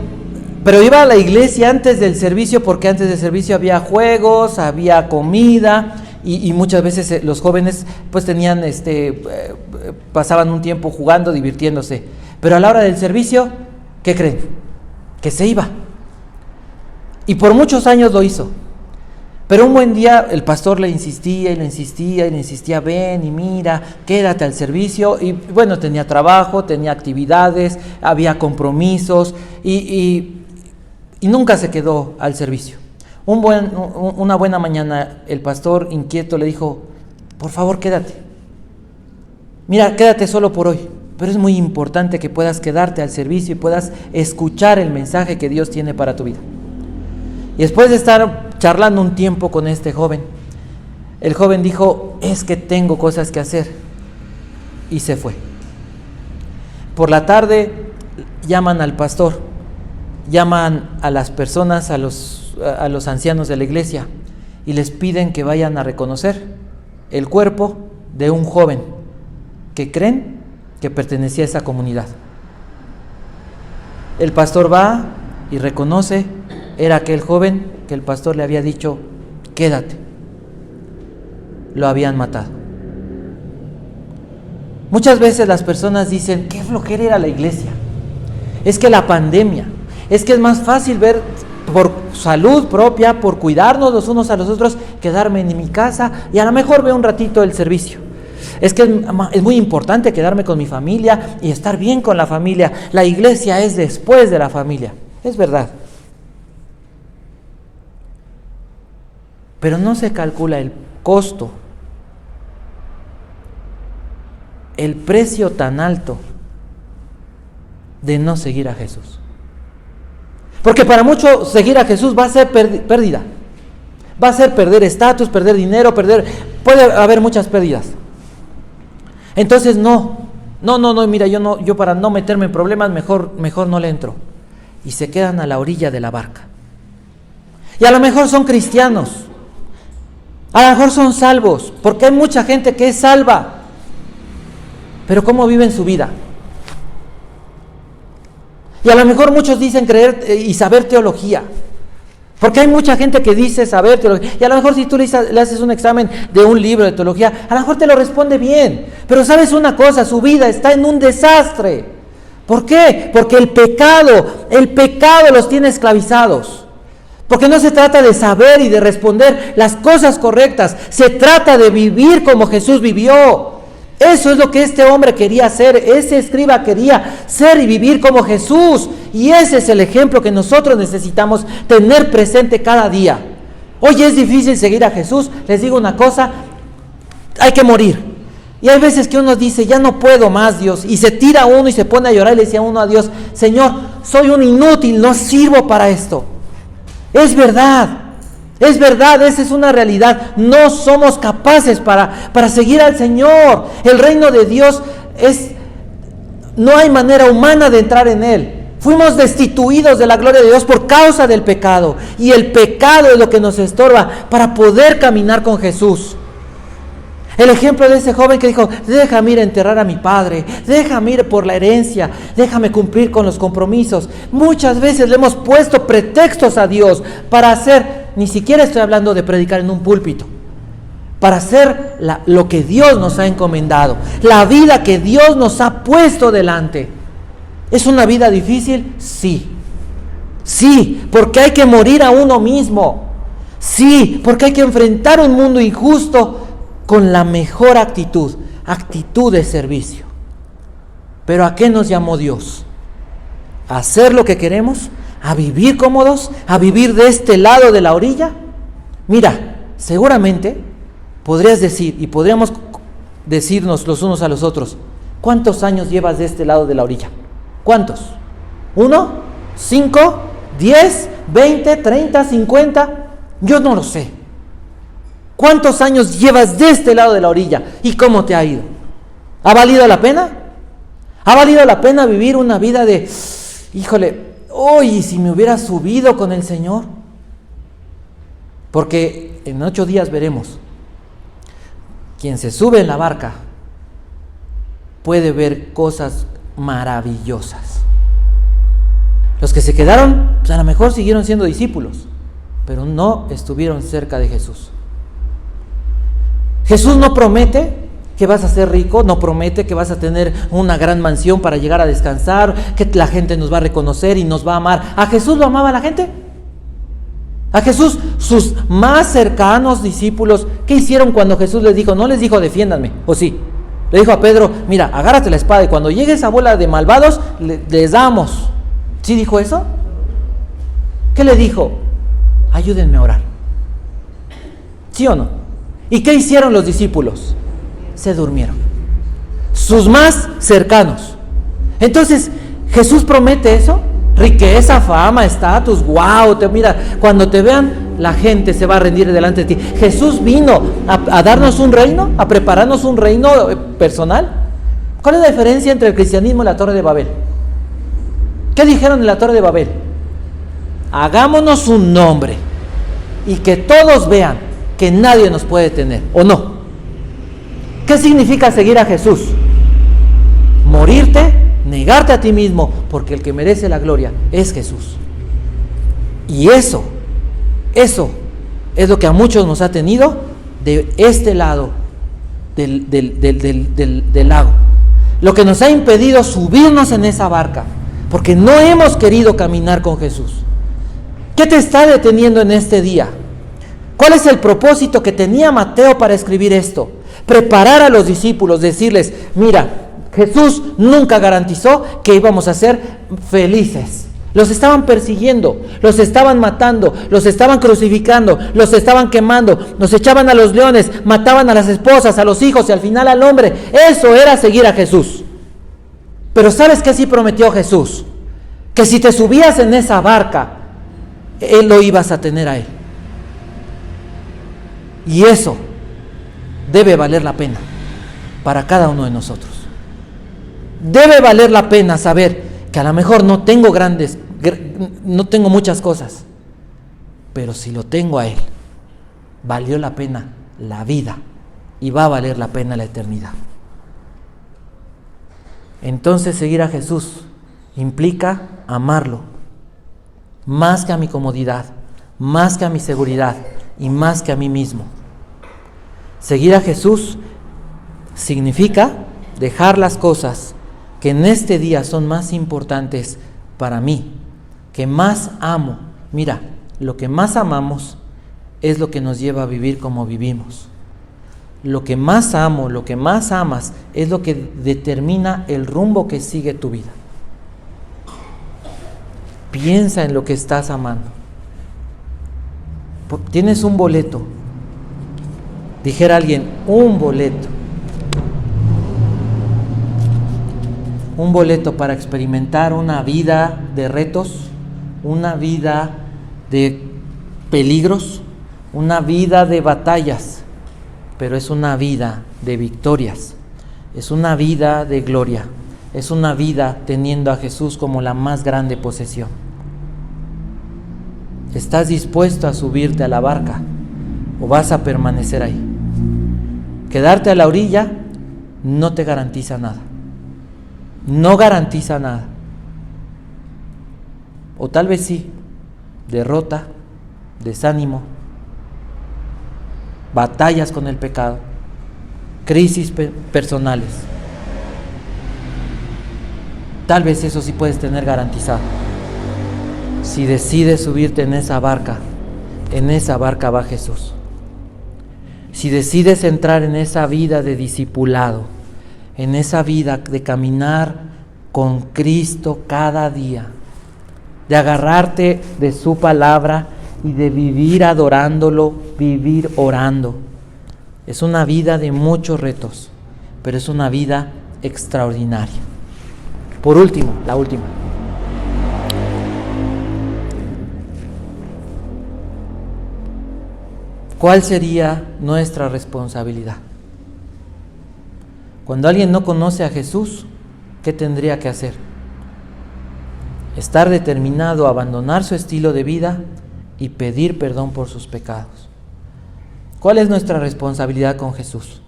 Speaker 1: iba a la iglesia antes del servicio, porque antes del servicio había juegos, había comida, y muchas veces los jóvenes pues tenían pasaban un tiempo jugando, divirtiéndose. Pero a la hora del servicio, ¿qué creen? Que se iba. Y por muchos años lo hizo. Pero un buen día el pastor le insistía, ven y mira, quédate al servicio. Y bueno, tenía trabajo, tenía actividades, había compromisos y nunca se quedó al servicio. Una buena mañana el pastor inquieto le dijo: por favor, quédate. Mira, quédate solo por hoy, pero es muy importante que puedas quedarte al servicio y puedas escuchar el mensaje que Dios tiene para tu vida. Y después de estar charlando un tiempo con este joven, el joven dijo: es que tengo cosas que hacer, y se fue. Por la tarde llaman al pastor, llaman a las personas, a los ancianos de la iglesia, y les piden que vayan a reconocer el cuerpo de un joven que creen que pertenecía a esa comunidad. El pastor va y reconoce, era aquel joven que el pastor le había dicho: quédate. Lo habían matado. Muchas veces las personas dicen: qué flojera ir a la iglesia, es que la pandemia, es que es más fácil ver por salud propia, por cuidarnos los unos a los otros, quedarme en mi casa y a lo mejor veo un ratito el servicio. Es que es muy importante quedarme con mi familia y estar bien con la familia. La iglesia es después de la familia. Es verdad. Pero no se calcula el costo, el precio tan alto de no seguir a Jesús. Porque para muchos seguir a Jesús va a ser pérdida. Va a ser perder estatus, perder dinero, puede haber muchas pérdidas. Entonces no, mira, yo para no meterme en problemas, mejor no le entro. Y se quedan a la orilla de la barca. Y a lo mejor son cristianos. A lo mejor son salvos, porque hay mucha gente que es salva. Pero ¿cómo viven su vida? Y a lo mejor muchos dicen creer y saber teología. Porque hay mucha gente que dice saber teología. Y a lo mejor si tú le haces un examen de un libro de teología, a lo mejor te lo responde bien. Pero sabes una cosa, su vida está en un desastre. ¿Por qué? Porque el pecado los tiene esclavizados. Porque no se trata de saber y de responder las cosas correctas. Se trata de vivir como Jesús vivió. Eso es lo que este hombre quería hacer. Ese escriba quería ser y vivir como Jesús. Y ese es el ejemplo que nosotros necesitamos tener presente cada día. Hoy es difícil seguir a Jesús. Les digo una cosa, hay que morir. Y hay veces que uno dice, ya no puedo más, Dios. Y se tira uno y se pone a llorar y le dice a uno a Dios, Señor, soy un inútil, no sirvo para esto. Es verdad, esa es una realidad. No somos capaces para seguir al Señor. El reino de Dios no hay manera humana de entrar en él. Fuimos destituidos de la gloria de Dios por causa del pecado. Y el pecado es lo que nos estorba para poder caminar con Jesús. El ejemplo de ese joven que dijo, déjame ir a enterrar a mi padre, déjame ir por la herencia, déjame cumplir con los compromisos. Muchas veces le hemos puesto pretextos a Dios para hacer, ni siquiera estoy hablando de predicar en un púlpito, para hacer lo que Dios nos ha encomendado, la vida que Dios nos ha puesto delante. ¿Es una vida difícil? Sí. Sí, porque hay que morir a uno mismo. Sí, porque hay que enfrentar un mundo injusto con la mejor actitud de servicio. Pero ¿a qué nos llamó Dios? ¿A hacer lo que queremos? ¿A vivir cómodos? ¿A vivir de este lado de la orilla? Mira, seguramente podrías decir, y podríamos decirnos los unos a los otros, ¿cuántos años llevas de este lado de la orilla? ¿Cuántos? ¿1? ¿5? ¿10? ¿20? ¿30? ¿50? Yo no lo sé. ¿Cuántos años llevas de este lado de la orilla? ¿Y cómo te ha ido? ¿Ha valido la pena? ¿Ha valido la pena vivir una vida de, híjole, hoy si me hubiera subido con el Señor? Porque en 8 días veremos. Quien se sube en la barca puede ver cosas maravillosas. Los que se quedaron, pues a lo mejor siguieron siendo discípulos, pero no estuvieron cerca de Jesús. Jesús no promete que vas a ser rico, no promete que vas a tener una gran mansión para llegar a descansar, que la gente nos va a reconocer y nos va a amar. ¿A Jesús lo amaba la gente? A Jesús, sus más cercanos discípulos, ¿qué hicieron cuando Jesús les dijo? No les dijo defiéndanme, ¿o sí? Le dijo a Pedro, mira, agárrate la espada y cuando llegue esa bola de malvados, les damos. ¿Sí dijo eso? ¿Qué le dijo? Ayúdenme a orar. ¿Sí o no? ¿Y qué hicieron los discípulos? Se durmieron. Sus más cercanos. Entonces, Jesús promete eso. Riqueza, fama, estatus, wow, mira, cuando te vean, la gente se va a rendir delante de ti. Jesús vino a darnos un reino, a prepararnos un reino personal. ¿Cuál es la diferencia entre el cristianismo y la Torre de Babel? ¿Qué dijeron en la Torre de Babel? Hagámonos un nombre y que todos vean que nadie nos puede tener, ¿o no? ¿Qué significa seguir a Jesús? Morirte, negarte a ti mismo, porque el que merece la gloria es Jesús. Y eso es lo que a muchos nos ha tenido de este lado del lago. Lo que nos ha impedido subirnos en esa barca, porque no hemos querido caminar con Jesús. ¿Qué te está deteniendo en este día? ¿Cuál es el propósito que tenía Mateo para escribir esto? Preparar a los discípulos, decirles, mira, Jesús nunca garantizó que íbamos a ser felices. Los estaban persiguiendo, los estaban matando, los estaban crucificando, los estaban quemando, los echaban a los leones, mataban a las esposas, a los hijos y al final al hombre. Eso era seguir a Jesús. Pero ¿sabes qué sí prometió Jesús? Que si te subías en esa barca, Él lo ibas a tener a Él. Y eso debe valer la pena para cada uno de nosotros. Debe valer la pena saber que a lo mejor no tengo muchas cosas, pero si lo tengo a Él, valió la pena la vida y va a valer la pena la eternidad. Entonces seguir a Jesús implica amarlo, más que a mi comodidad, más que a mi seguridad y más que a mí mismo. Seguir a Jesús significa dejar las cosas que en este día son más importantes para mí, que más amo. Mira, lo que más amamos es lo que nos lleva a vivir como vivimos. Lo que más amo, lo que más amas, es lo que determina el rumbo que sigue tu vida. Piensa en lo que estás amando. Tienes un boleto. Dijera alguien, un boleto. Un boleto para experimentar una vida de retos, una vida de peligros, una vida de batallas, pero es una vida de victorias, es una vida de gloria, es una vida teniendo a Jesús como la más grande posesión. ¿Estás dispuesto a subirte a la barca o vas a permanecer ahí? Quedarte a la orilla no te garantiza nada. No garantiza nada. O tal vez sí, derrota, desánimo, batallas con el pecado, crisis personales. Tal vez eso sí puedes tener garantizado. Si decides subirte en esa barca va Jesús. Si decides entrar en esa vida de discipulado, en esa vida de caminar con Cristo cada día, de agarrarte de su palabra y de vivir adorándolo, vivir orando. Es una vida de muchos retos, pero es una vida extraordinaria. Por último, la última. ¿Cuál sería nuestra responsabilidad? Cuando alguien no conoce a Jesús, ¿qué tendría que hacer? Estar determinado a abandonar su estilo de vida y pedir perdón por sus pecados. ¿Cuál es nuestra responsabilidad con Jesús?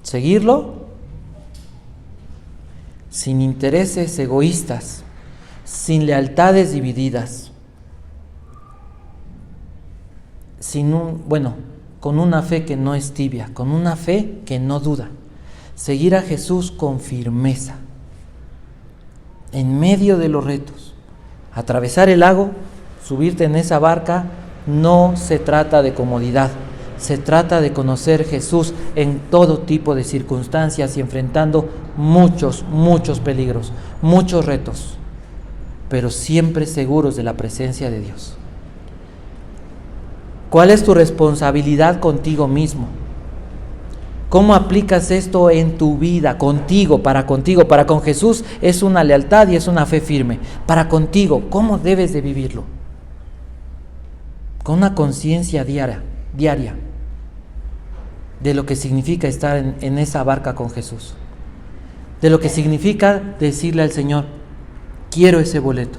Speaker 1: ¿Seguirlo? Sin intereses egoístas, sin lealtades divididas, con una fe que no es tibia, con una fe que no duda. Seguir a Jesús con firmeza, en medio de los retos. Atravesar el lago, subirte en esa barca, no se trata de comodidad, se trata de conocer Jesús en todo tipo de circunstancias y enfrentando muchos peligros, muchos retos, pero siempre seguros de la presencia de Dios. ¿Cuál es tu responsabilidad contigo mismo? ¿Cómo aplicas esto en tu vida, contigo? Para con Jesús es una lealtad y es una fe firme. Para contigo, ¿cómo debes de vivirlo? Con una conciencia diaria de lo que significa estar en esa barca con Jesús. De lo que significa decirle al Señor, quiero ese boleto.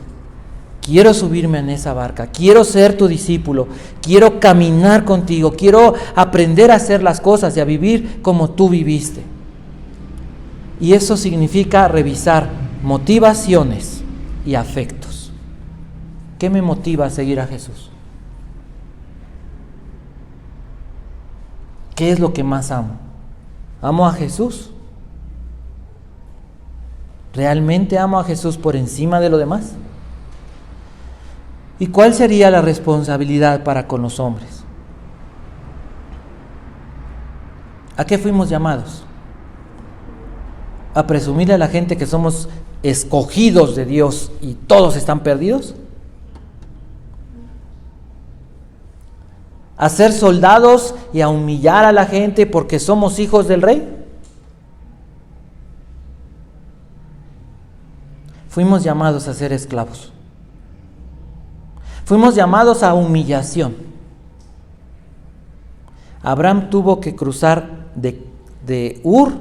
Speaker 1: Quiero subirme en esa barca, quiero ser tu discípulo, quiero caminar contigo, quiero aprender a hacer las cosas y a vivir como tú viviste. Y eso significa revisar motivaciones y afectos. ¿Qué me motiva a seguir a Jesús? ¿Qué es lo que más amo? ¿Amo a Jesús? ¿Realmente amo a Jesús por encima de lo demás? ¿Y cuál sería la responsabilidad para con los hombres? ¿A qué fuimos llamados? ¿A presumirle a la gente que somos escogidos de Dios y todos están perdidos? ¿A ser soldados y a humillar a la gente porque somos hijos del rey? Fuimos llamados a ser esclavos. Fuimos llamados a humillación. Abraham tuvo que cruzar de Ur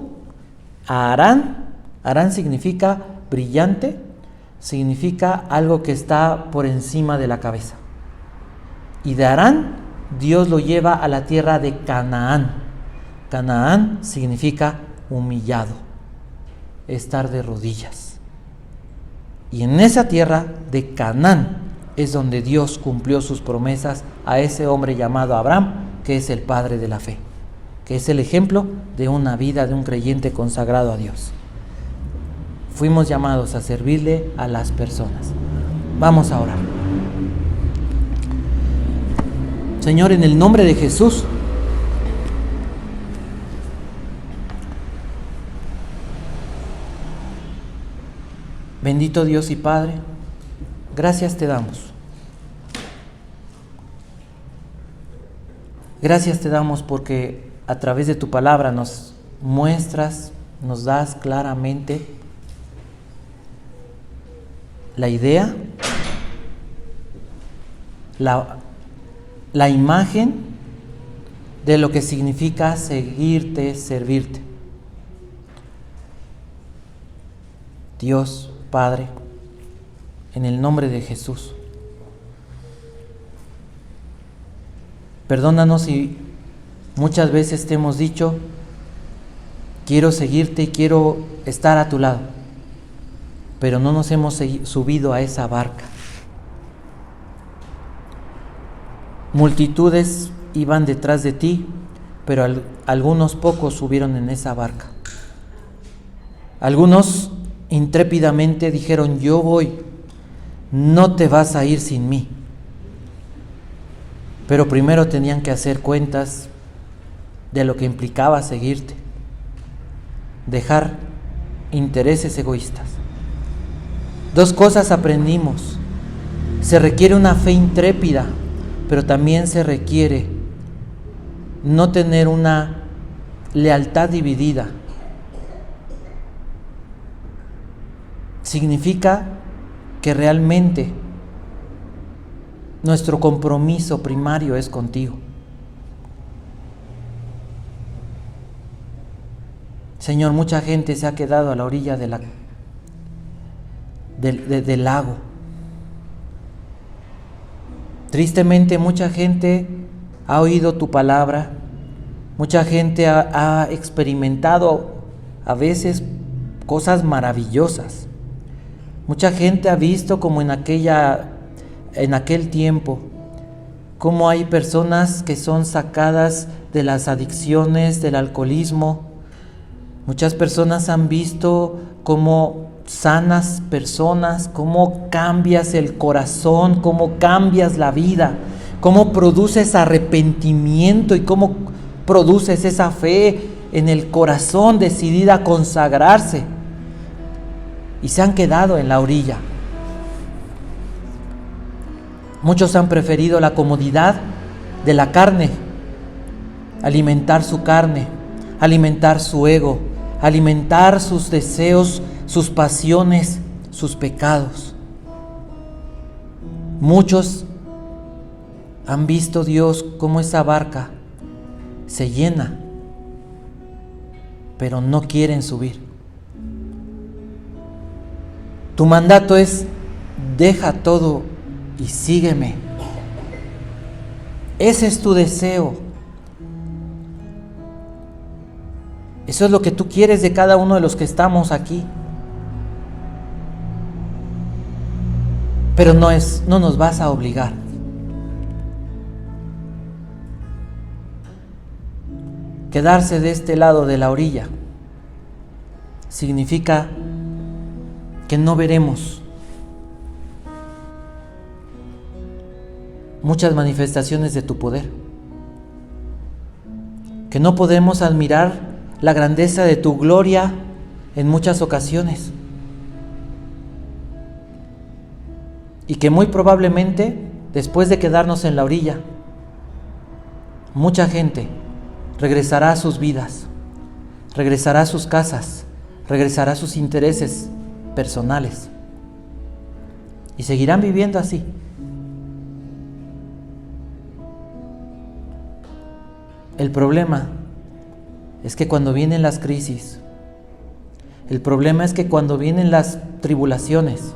Speaker 1: a Harán. Harán significa brillante, significa algo que está por encima de la cabeza. Y de Harán Dios lo lleva a la tierra de Canaán. Canaán significa humillado, estar de rodillas. Y en esa tierra de Canaán es donde Dios cumplió sus promesas a ese hombre llamado Abraham, que es el padre de la fe, que es el ejemplo de una vida de un creyente consagrado a Dios. Fuimos llamados a servirle a las personas. Vamos a orar. Señor, en el nombre de Jesús, bendito Dios y Padre, gracias te damos. Gracias te damos porque a través de tu palabra nos muestras, nos das claramente la idea, la imagen de lo que significa seguirte, servirte. Dios, Padre, en el nombre de Jesús, perdónanos si muchas veces te hemos dicho, quiero seguirte y quiero estar a tu lado, pero no nos hemos subido a esa barca. Multitudes iban detrás de ti, pero algunos pocos subieron en esa barca. Algunos intrépidamente dijeron, yo voy, no te vas a ir sin mí. Pero primero tenían que hacer cuentas de lo que implicaba seguirte, dejar intereses egoístas. Dos cosas aprendimos: se requiere una fe intrépida, pero también se requiere no tener una lealtad dividida. Significa que realmente nuestro compromiso primario es contigo. Señor, mucha gente se ha quedado a la orilla del lago. Tristemente, mucha gente ha oído tu palabra, mucha gente ha experimentado a veces cosas maravillosas. Mucha gente ha visto como en aquel tiempo, cómo hay personas que son sacadas de las adicciones, del alcoholismo. Muchas personas han visto cómo sanas personas, cómo cambias el corazón, cómo cambias la vida, cómo produces arrepentimiento y cómo produces esa fe en el corazón decidida a consagrarse. Y se han quedado en la orilla. Muchos han preferido la comodidad de la carne, alimentar su carne, alimentar su ego, alimentar sus deseos, sus pasiones, sus pecados. Muchos han visto, Dios, cómo esa barca se llena, pero no quieren subir. Tu mandato es: deja todo y sígueme. Ese es tu deseo. Eso es lo que tú quieres de cada uno de los que estamos aquí. Pero no nos vas a obligar. Quedarse de este lado de la orilla significa que no veremos muchas manifestaciones de tu poder, que no podemos admirar la grandeza de tu gloria en muchas ocasiones, y que muy probablemente después de quedarnos en la orilla, mucha gente regresará a sus vidas, regresará a sus casas, regresará a sus intereses personales y seguirán viviendo así. El problema es que cuando vienen las crisis, el problema es que cuando vienen las tribulaciones,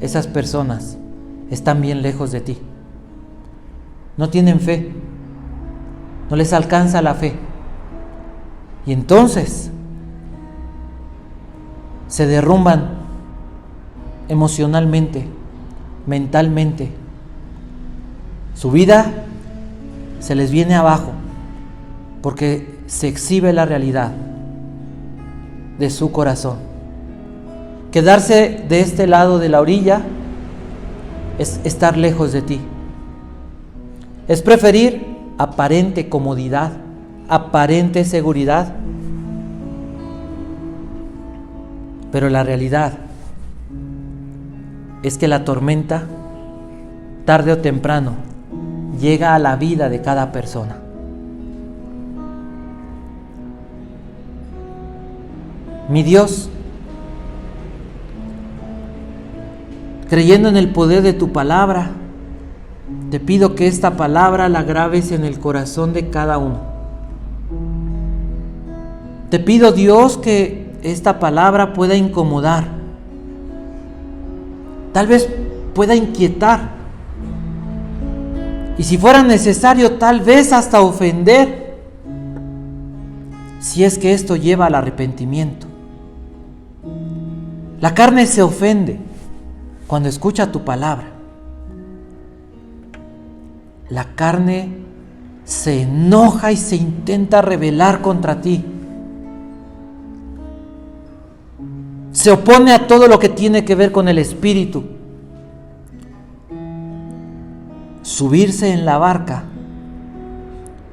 Speaker 1: esas personas están bien lejos de ti, no tienen fe, no les alcanza la fe. Y entonces se derrumban emocionalmente, mentalmente. Su vida se les viene abajo porque se exhibe la realidad de su corazón. Quedarse de este lado de la orilla es estar lejos de ti. Es preferir aparente comodidad, aparente seguridad. Pero la realidad es que la tormenta, tarde o temprano, llega a la vida de cada persona. Mi Dios, creyendo en el poder de tu palabra, te pido que esta palabra la grabes en el corazón de cada uno. Te pido, Dios, que esta palabra pueda incomodar, tal vez pueda inquietar, y si fuera necesario, tal vez hasta ofender, si es que esto lleva al arrepentimiento. La carne se ofende cuando escucha tu palabra. La carne se enoja y se intenta rebelar contra ti. Se opone a todo lo que tiene que ver con el espíritu. Subirse en la barca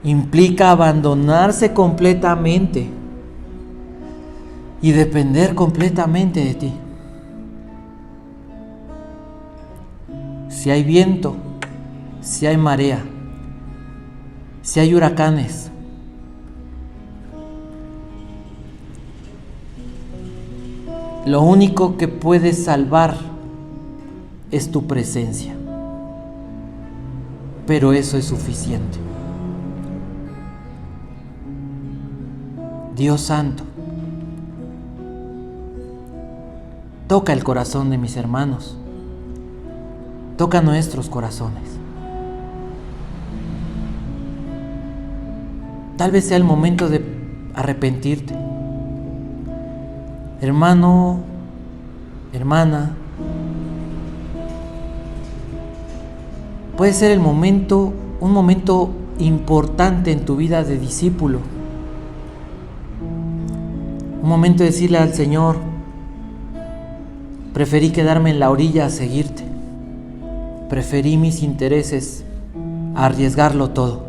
Speaker 1: implica abandonarse completamente y depender completamente de ti. Si hay viento, si hay marea, si hay huracanes, lo único que puede salvar es tu presencia. Pero eso es suficiente. Dios Santo, toca el corazón de mis hermanos. Toca nuestros corazones. Tal vez sea el momento de arrepentirte. Hermano, hermana, puede ser un momento importante en tu vida de discípulo. Un momento de decirle al Señor: preferí quedarme en la orilla a seguirte. Preferí mis intereses a arriesgarlo todo.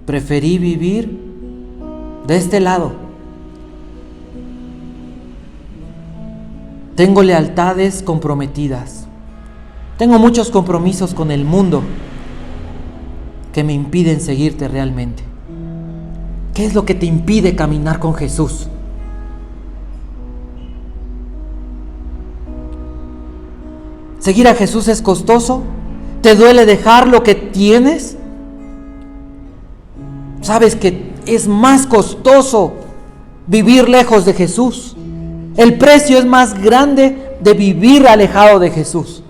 Speaker 1: Preferí vivir de este lado. Tengo lealtades comprometidas. Tengo muchos compromisos con el mundo que me impiden seguirte realmente. ¿Qué es lo que te impide caminar con Jesús? ¿Seguir a Jesús es costoso? ¿Te duele dejar lo que tienes? ¿Sabes que es más costoso vivir lejos de Jesús? El precio es más grande de vivir alejado de Jesús.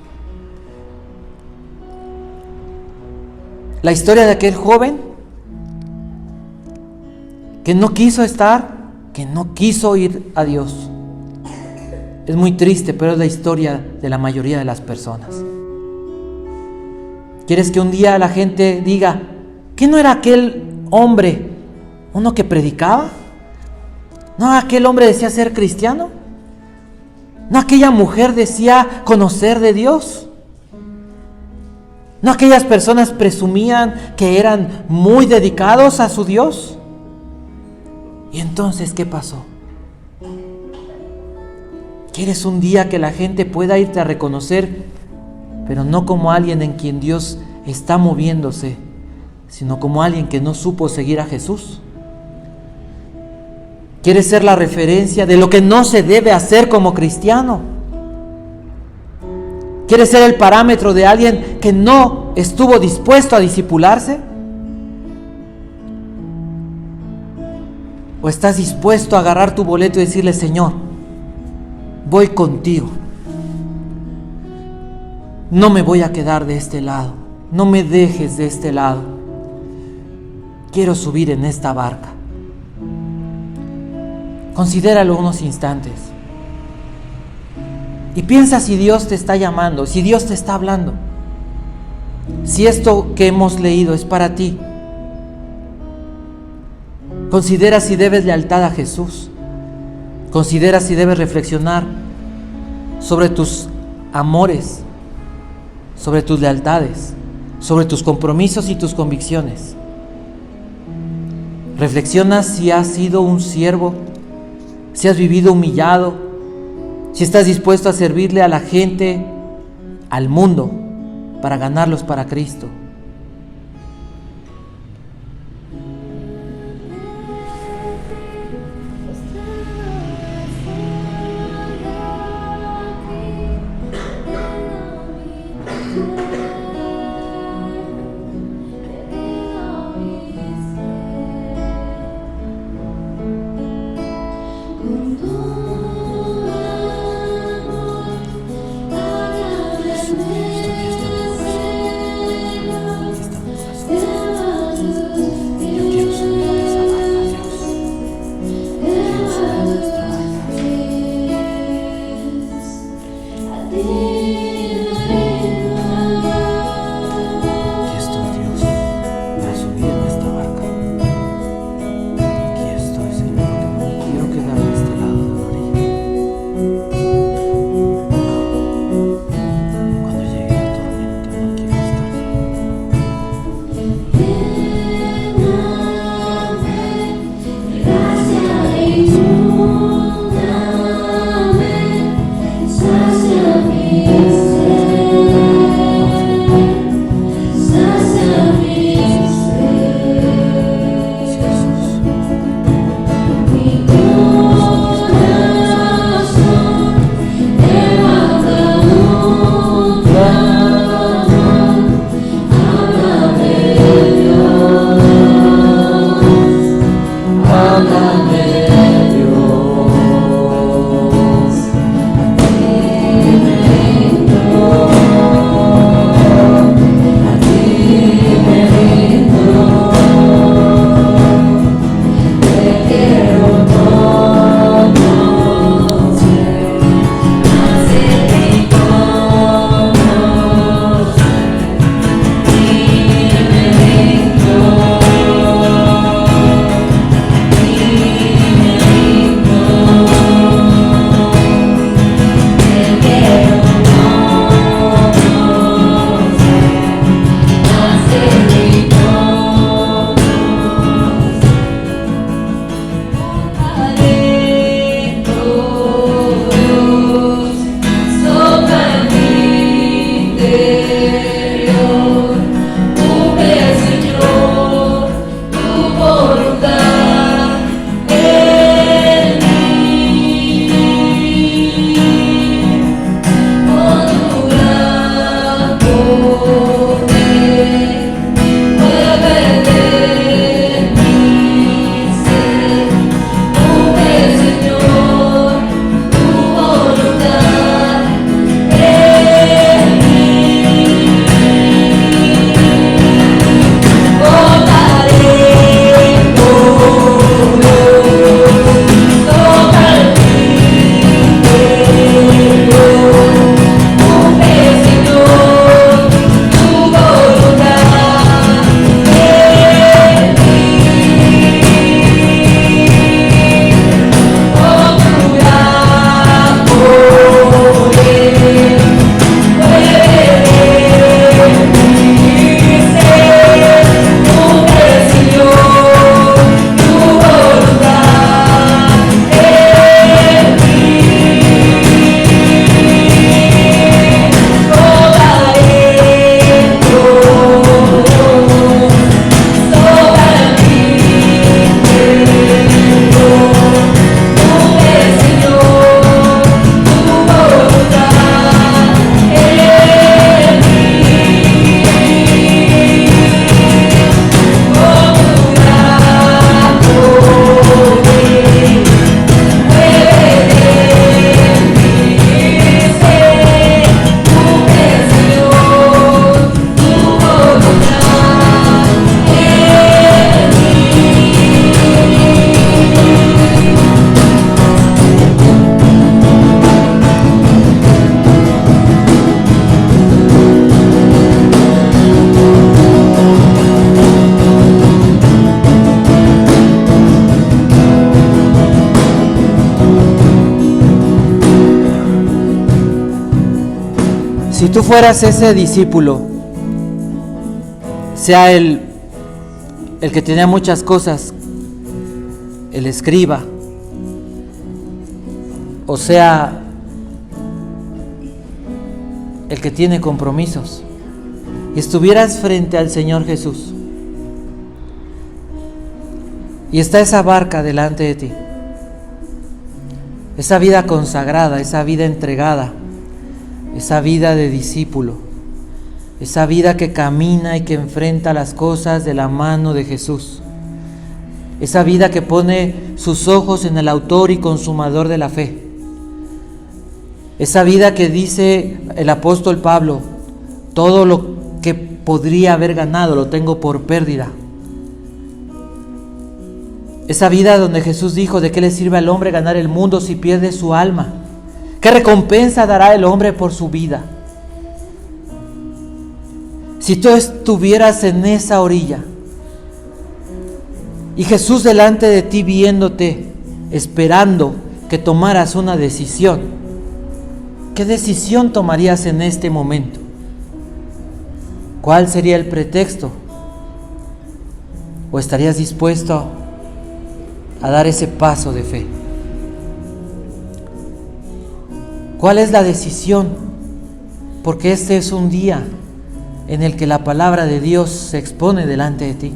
Speaker 1: La historia de aquel joven que no quiso estar, que no quiso ir a Dios. Es muy triste, pero es la historia de la mayoría de las personas. ¿Quieres que un día la gente diga: ¿qué no era aquel hombre uno que predicaba? ¿No aquel hombre decía ser cristiano? ¿No aquella mujer decía conocer de Dios? ¿No aquellas personas presumían que eran muy dedicados a su Dios? ¿Y entonces qué pasó? ¿Quieres un día que la gente pueda irte a reconocer, pero no como alguien en quien Dios está moviéndose, sino como alguien que no supo seguir a Jesús? ¿Quieres ser la referencia de lo que no se debe hacer como cristiano? ¿Quieres ser el parámetro de alguien que no estuvo dispuesto a discipularse? ¿O estás dispuesto a agarrar tu boleto y decirle: Señor, voy contigo? no me voy a quedar de este lado, no me dejes de este lado. Quiero subir en esta barca. Considéralo unos instantes. Y piensa si Dios te está llamando, si Dios te está hablando. Si esto que hemos leído es para ti. Considera si debes lealtad a Jesús. Considera si debes reflexionar sobre tus amores, sobre tus lealtades, sobre tus compromisos y tus convicciones. Reflexiona si has sido un siervo, si has vivido humillado, si estás dispuesto a servirle a la gente, al mundo, para ganarlos para Cristo. tú fueras ese discípulo, sea el que tenía muchas cosas, el escriba, o sea, el que tiene compromisos, y estuvieras frente al Señor Jesús, y está esa barca delante de ti, esa vida consagrada, esa vida entregada, esa vida de discípulo, esa vida que camina y que enfrenta las cosas de la mano de Jesús, esa vida que pone sus ojos en el autor y consumador de la fe, esa vida que dice el apóstol Pablo: todo lo que podría haber ganado lo tengo por pérdida. Esa vida donde Jesús dijo: ¿de qué le sirve al hombre ganar el mundo si pierde su alma? ¿Qué recompensa dará el hombre por su vida? Si tú estuvieras en esa orilla y Jesús delante de ti viéndote, esperando que tomaras una decisión, ¿qué decisión tomarías en este momento? ¿Cuál sería el pretexto? ¿O estarías dispuesto a dar ese paso de fe? ¿Cuál es la decisión? Porque este es un día en el que la palabra de Dios se expone delante de ti.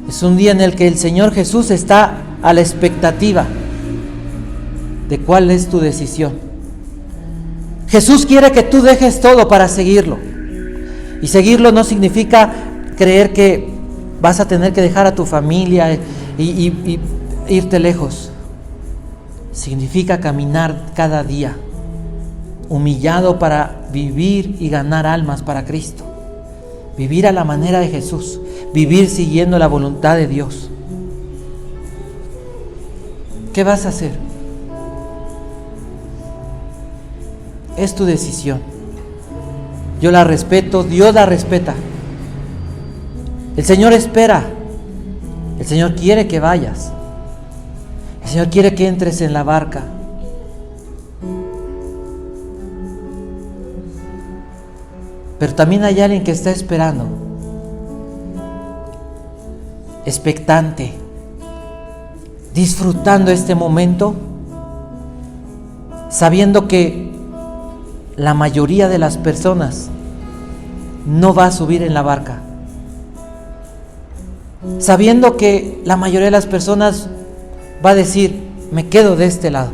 Speaker 1: Es un día en el que el Señor Jesús está a la expectativa de cuál es tu decisión. Jesús quiere que tú dejes todo para seguirlo. Y seguirlo no significa creer que vas a tener que dejar a tu familia y irte lejos. Significa caminar cada día humillado para vivir y ganar almas para Cristo. Vivir a la manera de Jesús, vivir siguiendo la voluntad de Dios. ¿Qué vas a hacer? Es tu decisión. Yo la respeto, Dios la respeta. El Señor espera. El Señor quiere que vayas. El Señor quiere que entres en la barca. Pero también hay alguien que está esperando, expectante, disfrutando este momento, sabiendo que la mayoría de las personas no va a subir en la barca, sabiendo que la mayoría de las personas va a decir: me quedo de este lado.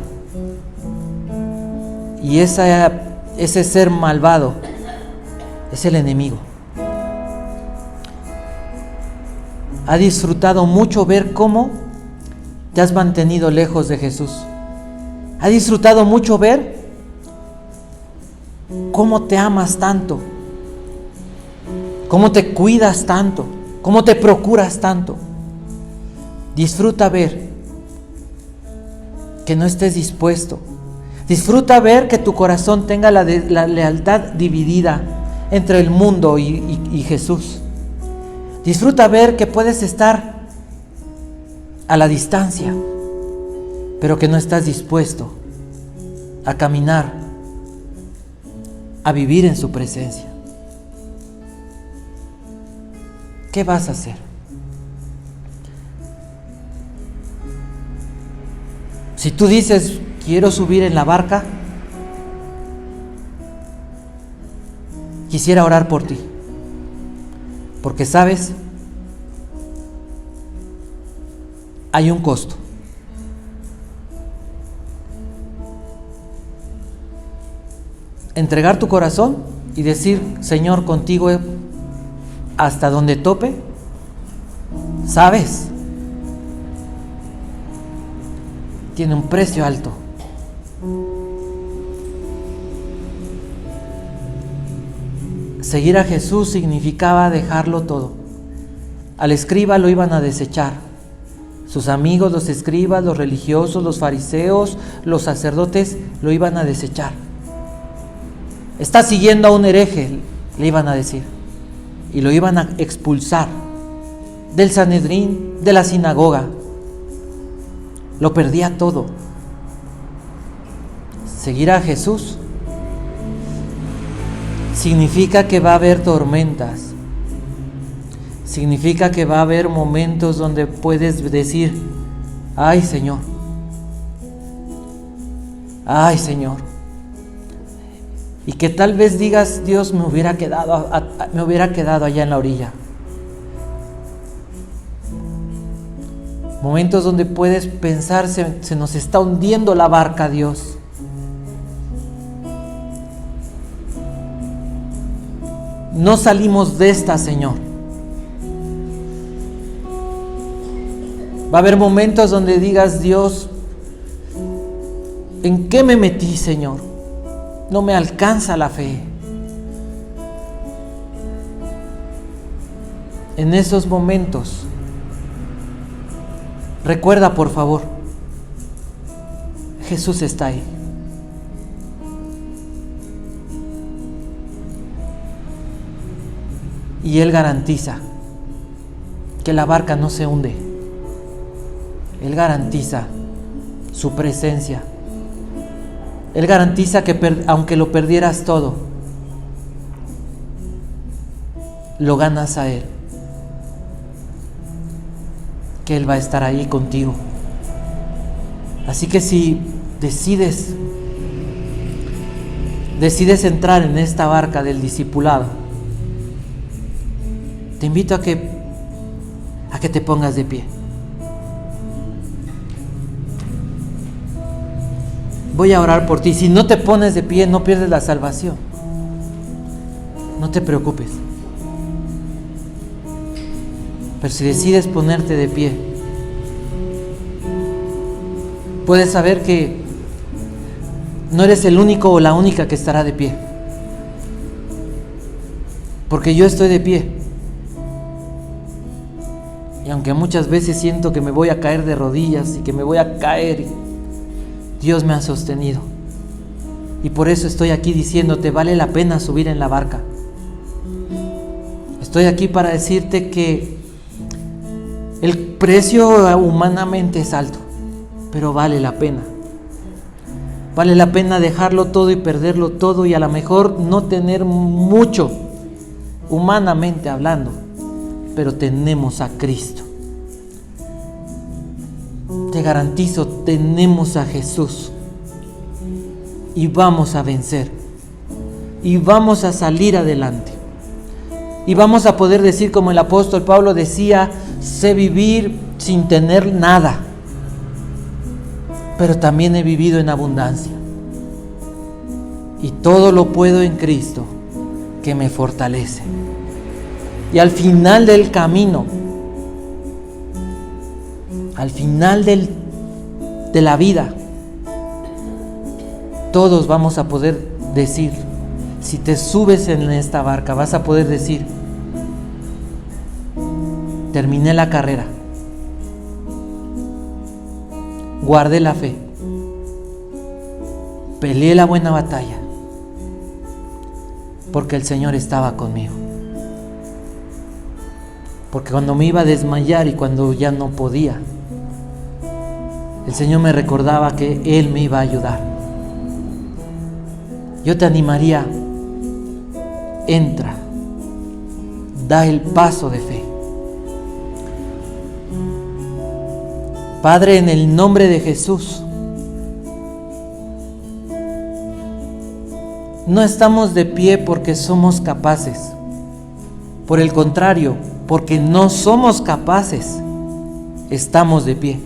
Speaker 1: Y ese ser malvado es el enemigo. Ha disfrutado mucho ver cómo te has mantenido lejos de Jesús. Ha disfrutado mucho ver cómo te amas tanto, cómo te cuidas tanto, cómo te procuras tanto. Disfruta ver que no estés dispuesto. Disfruta ver que tu corazón tenga la lealtad dividida entre el mundo y Jesús. Disfruta ver que puedes estar a la distancia, pero que no estás dispuesto a caminar, a vivir en su presencia. ¿Qué vas a hacer? Si tú dices: quiero subir en la barca, quisiera orar por ti, porque sabes, hay un costo. Entregar tu corazón y decir: Señor, contigo hasta donde tope, ¿sabes? Tiene un precio alto. Seguir a Jesús significaba dejarlo todo. Al escriba lo iban a desechar. Sus amigos, los escribas, los religiosos, los fariseos, los sacerdotes, lo iban a desechar. Está siguiendo a un hereje, le iban a decir. Y lo iban a expulsar del Sanedrín, de la sinagoga. Lo perdía todo. Seguir a Jesús significa que va a haber tormentas. Significa que va a haber momentos donde puedes decir: ay Señor, ay Señor. Y que tal vez digas: Dios, me hubiera quedado allá en la orilla. Momentos donde puedes pensar: se nos está hundiendo la barca, Dios. No salimos de esta, Señor. Va a haber momentos donde digas: Dios, ¿en qué me metí, Señor? No me alcanza la fe. En esos momentos, recuerda, por favor, Jesús está ahí. Y Él garantiza que la barca no se hunde. Él garantiza su presencia. Él garantiza que aunque lo perdieras todo, lo ganas a Él. Que Él va a estar ahí contigo. Así que si decides entrar en esta barca del discipulado, te invito a que te pongas de pie. Voy a orar por ti. Si no te pones de pie, no pierdes la salvación. No te preocupes. Pero si decides ponerte de pie, puedes saber que no eres el único o la única que estará de pie. Porque yo estoy de pie. Y aunque muchas veces siento que me voy a caer de rodillas y que me voy a caer, Dios me ha sostenido. Y por eso estoy aquí diciéndote: vale la pena subir en la barca. Estoy aquí para decirte que el precio humanamente es alto, pero vale la pena. Vale la pena dejarlo todo y perderlo todo, y a lo mejor no tener mucho, humanamente hablando, pero tenemos a Cristo. Te garantizo, tenemos a Jesús. Y vamos a vencer. Y vamos a salir adelante. Y vamos a poder decir, como el apóstol Pablo decía: sé vivir sin tener nada, pero también he vivido en abundancia. Y todo lo puedo en Cristo, que me fortalece. Y al final del camino, al final de la vida, todos vamos a poder decir, si te subes en esta barca, vas a poder decir: terminé la carrera, guardé la fe, peleé la buena batalla, porque el Señor estaba conmigo. Porque cuando me iba a desmayar y cuando ya no podía, el Señor me recordaba que Él me iba a ayudar. Yo te animaría: entra, da el paso de fe. Padre, en el nombre de Jesús, no estamos de pie porque somos capaces. Por el contrario, porque no somos capaces, estamos de pie.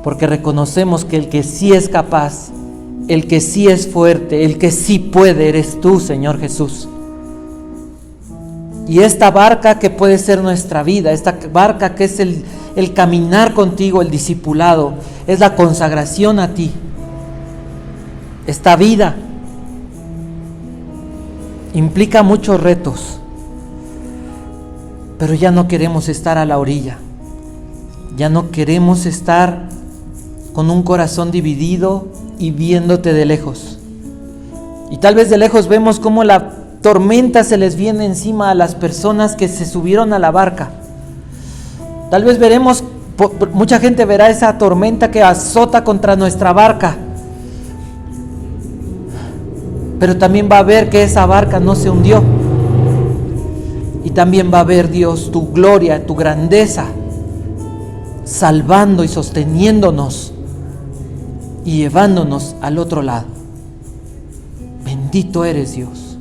Speaker 1: Porque reconocemos que el que sí es capaz, el que sí es fuerte, el que sí puede, eres tú, Señor Jesús. Y esta barca que puede ser nuestra vida, esta barca que es el caminar contigo, el discipulado, es la consagración a ti. Esta vida implica muchos retos, pero ya no queremos estar a la orilla. Ya no queremos estar con un corazón dividido y viéndote de lejos. Y tal vez de lejos vemos cómo la tormenta se les viene encima a las personas que se subieron a la barca. Tal vez veremos, mucha gente verá esa tormenta que azota contra nuestra barca. pero también va a ver que esa barca no se hundió. Y también va a ver, Dios, tu gloria, tu grandeza, salvando y sosteniéndonos y llevándonos al otro lado. Bendito eres, Dios.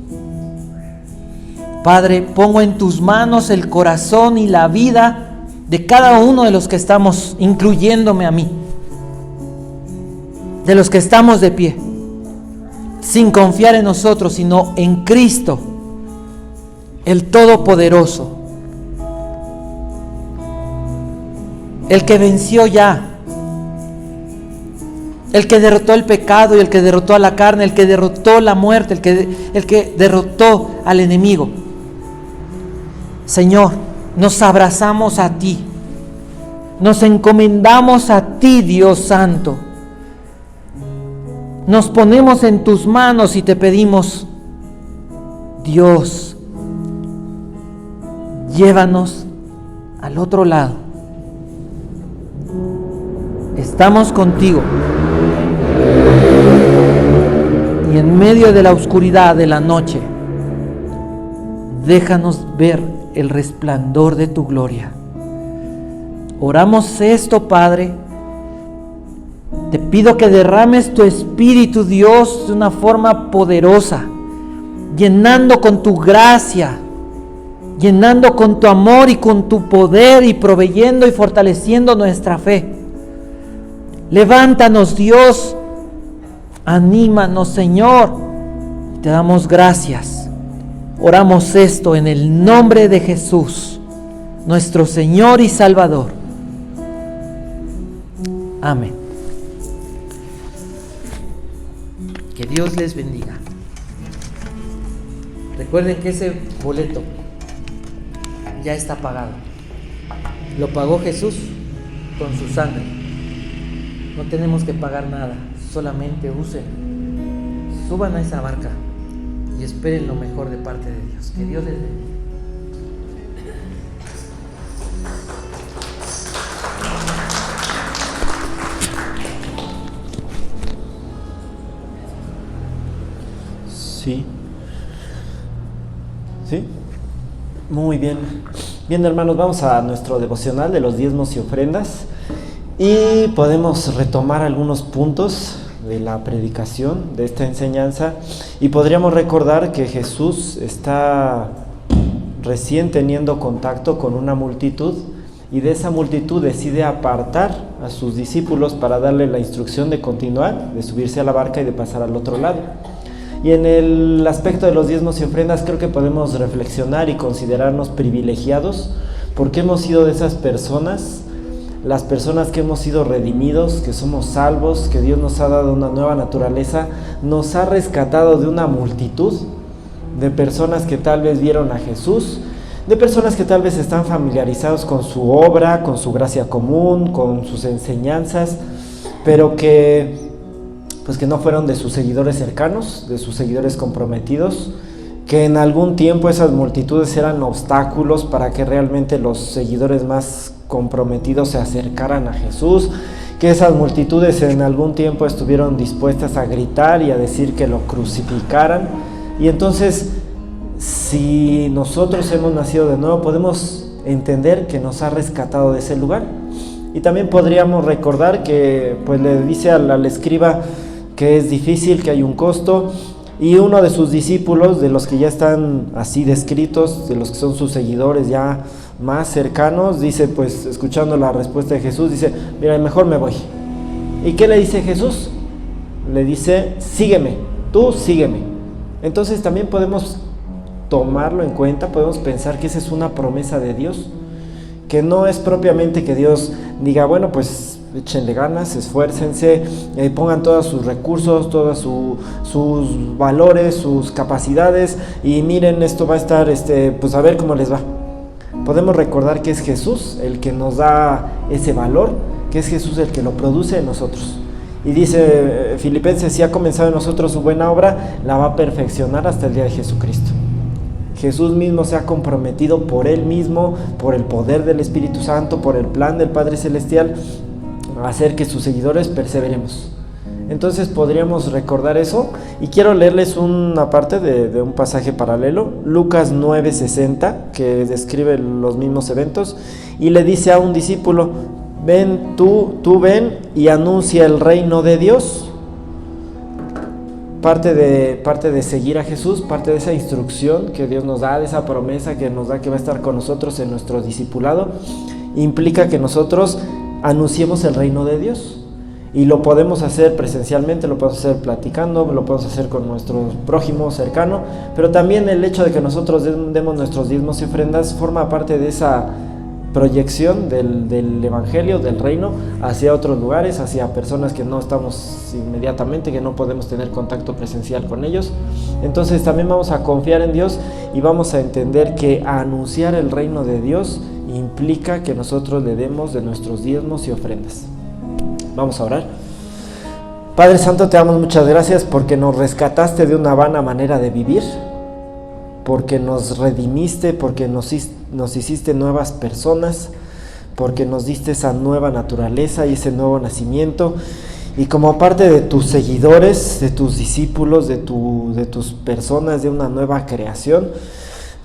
Speaker 1: Padre, pongo en tus manos el corazón y la vida de cada uno de los que estamos, incluyéndome a mí, de los que estamos de pie, sin confiar en nosotros, sino en Cristo, el Todopoderoso, el que venció ya, el que derrotó el pecado y el que derrotó a la carne, el que derrotó la muerte, el que derrotó al enemigo. Señor, nos abrazamos a ti, nos encomendamos a ti, Dios Santo. Nos ponemos en tus manos y te pedimos, Dios, llévanos al otro lado. Estamos contigo. Y en medio de la oscuridad de la noche, déjanos ver el resplandor de tu gloria. Oramos esto, Padre. Te pido que derrames tu Espíritu, Dios, de una forma poderosa, llenando con tu gracia, llenando con tu amor y con tu poder, y proveyendo y fortaleciendo nuestra fe. Levántanos, Dios, anímanos, Señor. Te damos gracias. Oramos esto en el nombre de Jesús, nuestro Señor y Salvador. Amén. Que Dios les bendiga. Recuerden que ese boleto ya está pagado. Lo pagó Jesús con su sangre. No tenemos que pagar nada, solamente usen, suban a esa barca y esperen lo mejor de parte de Dios. Que Dios les bendiga.
Speaker 4: Sí. ¿Sí? Muy bien. Bien, hermanos, vamos a nuestro devocional de los diezmos y ofrendas y podemos retomar algunos puntos de la predicación, de esta enseñanza, y podríamos recordar que Jesús está recién teniendo contacto con una multitud, y de esa multitud decide apartar a sus discípulos para darle la instrucción de continuar, de subirse a la barca y de pasar al otro lado. Y en el aspecto de los diezmos y ofrendas creo que podemos reflexionar y considerarnos privilegiados, porque hemos sido de esas personas, las personas que hemos sido redimidos, que somos salvos, que Dios nos ha dado una nueva naturaleza, nos ha rescatado de una multitud de personas que tal vez vieron a Jesús, de personas que tal vez están familiarizados con su obra, con su gracia común, con sus enseñanzas, pero que no fueron de sus seguidores cercanos, de sus seguidores comprometidos, que en algún tiempo esas multitudes eran obstáculos para que realmente los seguidores más comprometidos se acercaran a Jesús, que esas multitudes en algún tiempo estuvieron dispuestas a gritar y a decir que lo crucificaran. Y entonces, si nosotros hemos nacido de nuevo, podemos entender que nos ha rescatado de ese lugar. Y también podríamos recordar que pues le dice al escriba que es difícil, que hay un costo, y uno de sus discípulos, de los que ya están así descritos, de los que son sus seguidores ya más cercanos, dice, pues escuchando la respuesta de Jesús, dice, mira, mejor me voy. ¿Y qué le dice Jesús? Le dice, sígueme, tú sígueme. Entonces también podemos tomarlo en cuenta, podemos pensar que esa es una promesa de Dios, que no es propiamente que Dios diga, bueno, pues échenle ganas, esfuércense, pongan todos sus recursos, todos sus valores, sus capacidades, y miren, esto va a estar, pues a ver cómo les va. Podemos recordar que es Jesús el que nos da ese valor, que es Jesús el que lo produce en nosotros. Y dice Filipenses, si ha comenzado en nosotros su buena obra, la va a perfeccionar hasta el día de Jesucristo. Jesús mismo se ha comprometido por Él mismo, por el poder del Espíritu Santo, por el plan del Padre Celestial, a hacer que sus seguidores perseveremos. Entonces podríamos recordar eso, y quiero leerles una parte de un pasaje paralelo, Lucas 9:60, que describe los mismos eventos, y le dice a un discípulo: ven tú ven y anuncia el reino de Dios. Parte de seguir a Jesús, parte de esa instrucción que Dios nos da, de esa promesa que nos da que va a estar con nosotros en nuestro discipulado, implica que nosotros anunciemos el reino de Dios. Y lo podemos hacer presencialmente, lo podemos hacer platicando, lo podemos hacer con nuestro prójimo cercano, pero también el hecho de que nosotros demos nuestros diezmos y ofrendas forma parte de esa proyección del evangelio, del reino, hacia otros lugares, hacia personas que no estamos inmediatamente, que no podemos tener contacto presencial con ellos. Entonces también vamos a confiar en Dios y vamos a entender que anunciar el reino de Dios implica que nosotros le demos de nuestros diezmos y ofrendas. Vamos a orar. Padre Santo, te damos muchas gracias porque nos rescataste de una vana manera de vivir, porque nos redimiste, porque nos hiciste nuevas personas, porque nos diste esa nueva naturaleza y ese nuevo nacimiento. Y como parte de tus seguidores, de tus discípulos, de tus personas, de una nueva creación,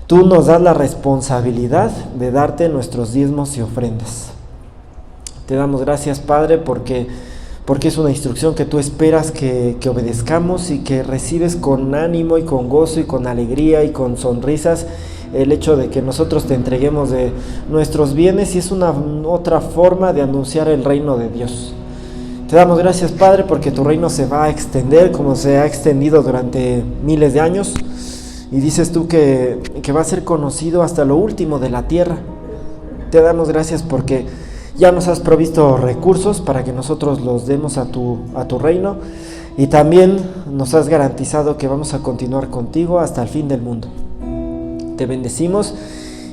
Speaker 4: tú nos das la responsabilidad de darte nuestros diezmos y ofrendas. Te damos gracias, Padre, porque es una instrucción que tú esperas que obedezcamos y que recibes con ánimo y con gozo y con alegría y con sonrisas el hecho de que nosotros te entreguemos de nuestros bienes, y es una otra forma de anunciar el reino de Dios. Te damos gracias, Padre, porque tu reino se va a extender como se ha extendido durante miles de años, y dices tú que va a ser conocido hasta lo último de la tierra. Te damos gracias porque ya nos has provisto recursos para que nosotros los demos a tu reino, y también nos has garantizado que vamos a continuar contigo hasta el fin del mundo. Te bendecimos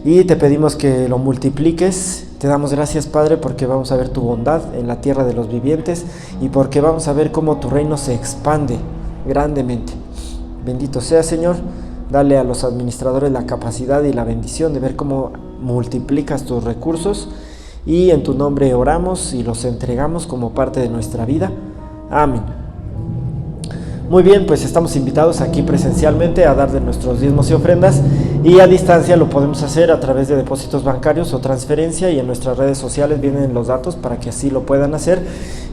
Speaker 4: y te pedimos que lo multipliques. Te damos gracias, Padre, porque vamos a ver tu bondad en la tierra de los vivientes y porque vamos a ver cómo tu reino se expande grandemente. Bendito sea, Señor. Dale a los administradores la capacidad y la bendición de ver cómo multiplicas tus recursos. Y en tu nombre oramos y los entregamos como parte de nuestra vida. Amén. Muy bien, pues estamos invitados aquí presencialmente a dar de nuestros diezmos y ofrendas, y a distancia lo podemos hacer a través de depósitos bancarios o transferencia, y en nuestras redes sociales vienen los datos para que así lo puedan hacer.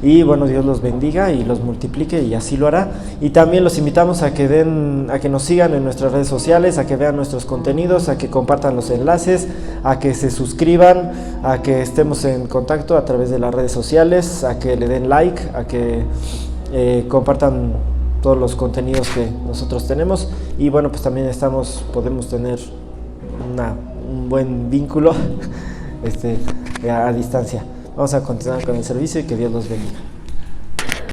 Speaker 4: Y bueno, Dios los bendiga y los multiplique, y así lo hará. Y también los invitamos a que nos sigan en nuestras redes sociales, a que vean nuestros contenidos, a que compartan los enlaces, a que se suscriban, a que estemos en contacto a través de las redes sociales, a que le den like, a que compartan todos los contenidos que nosotros tenemos. Y bueno, pues también podemos tener un buen vínculo a distancia. Vamos a continuar con el servicio y que Dios los bendiga.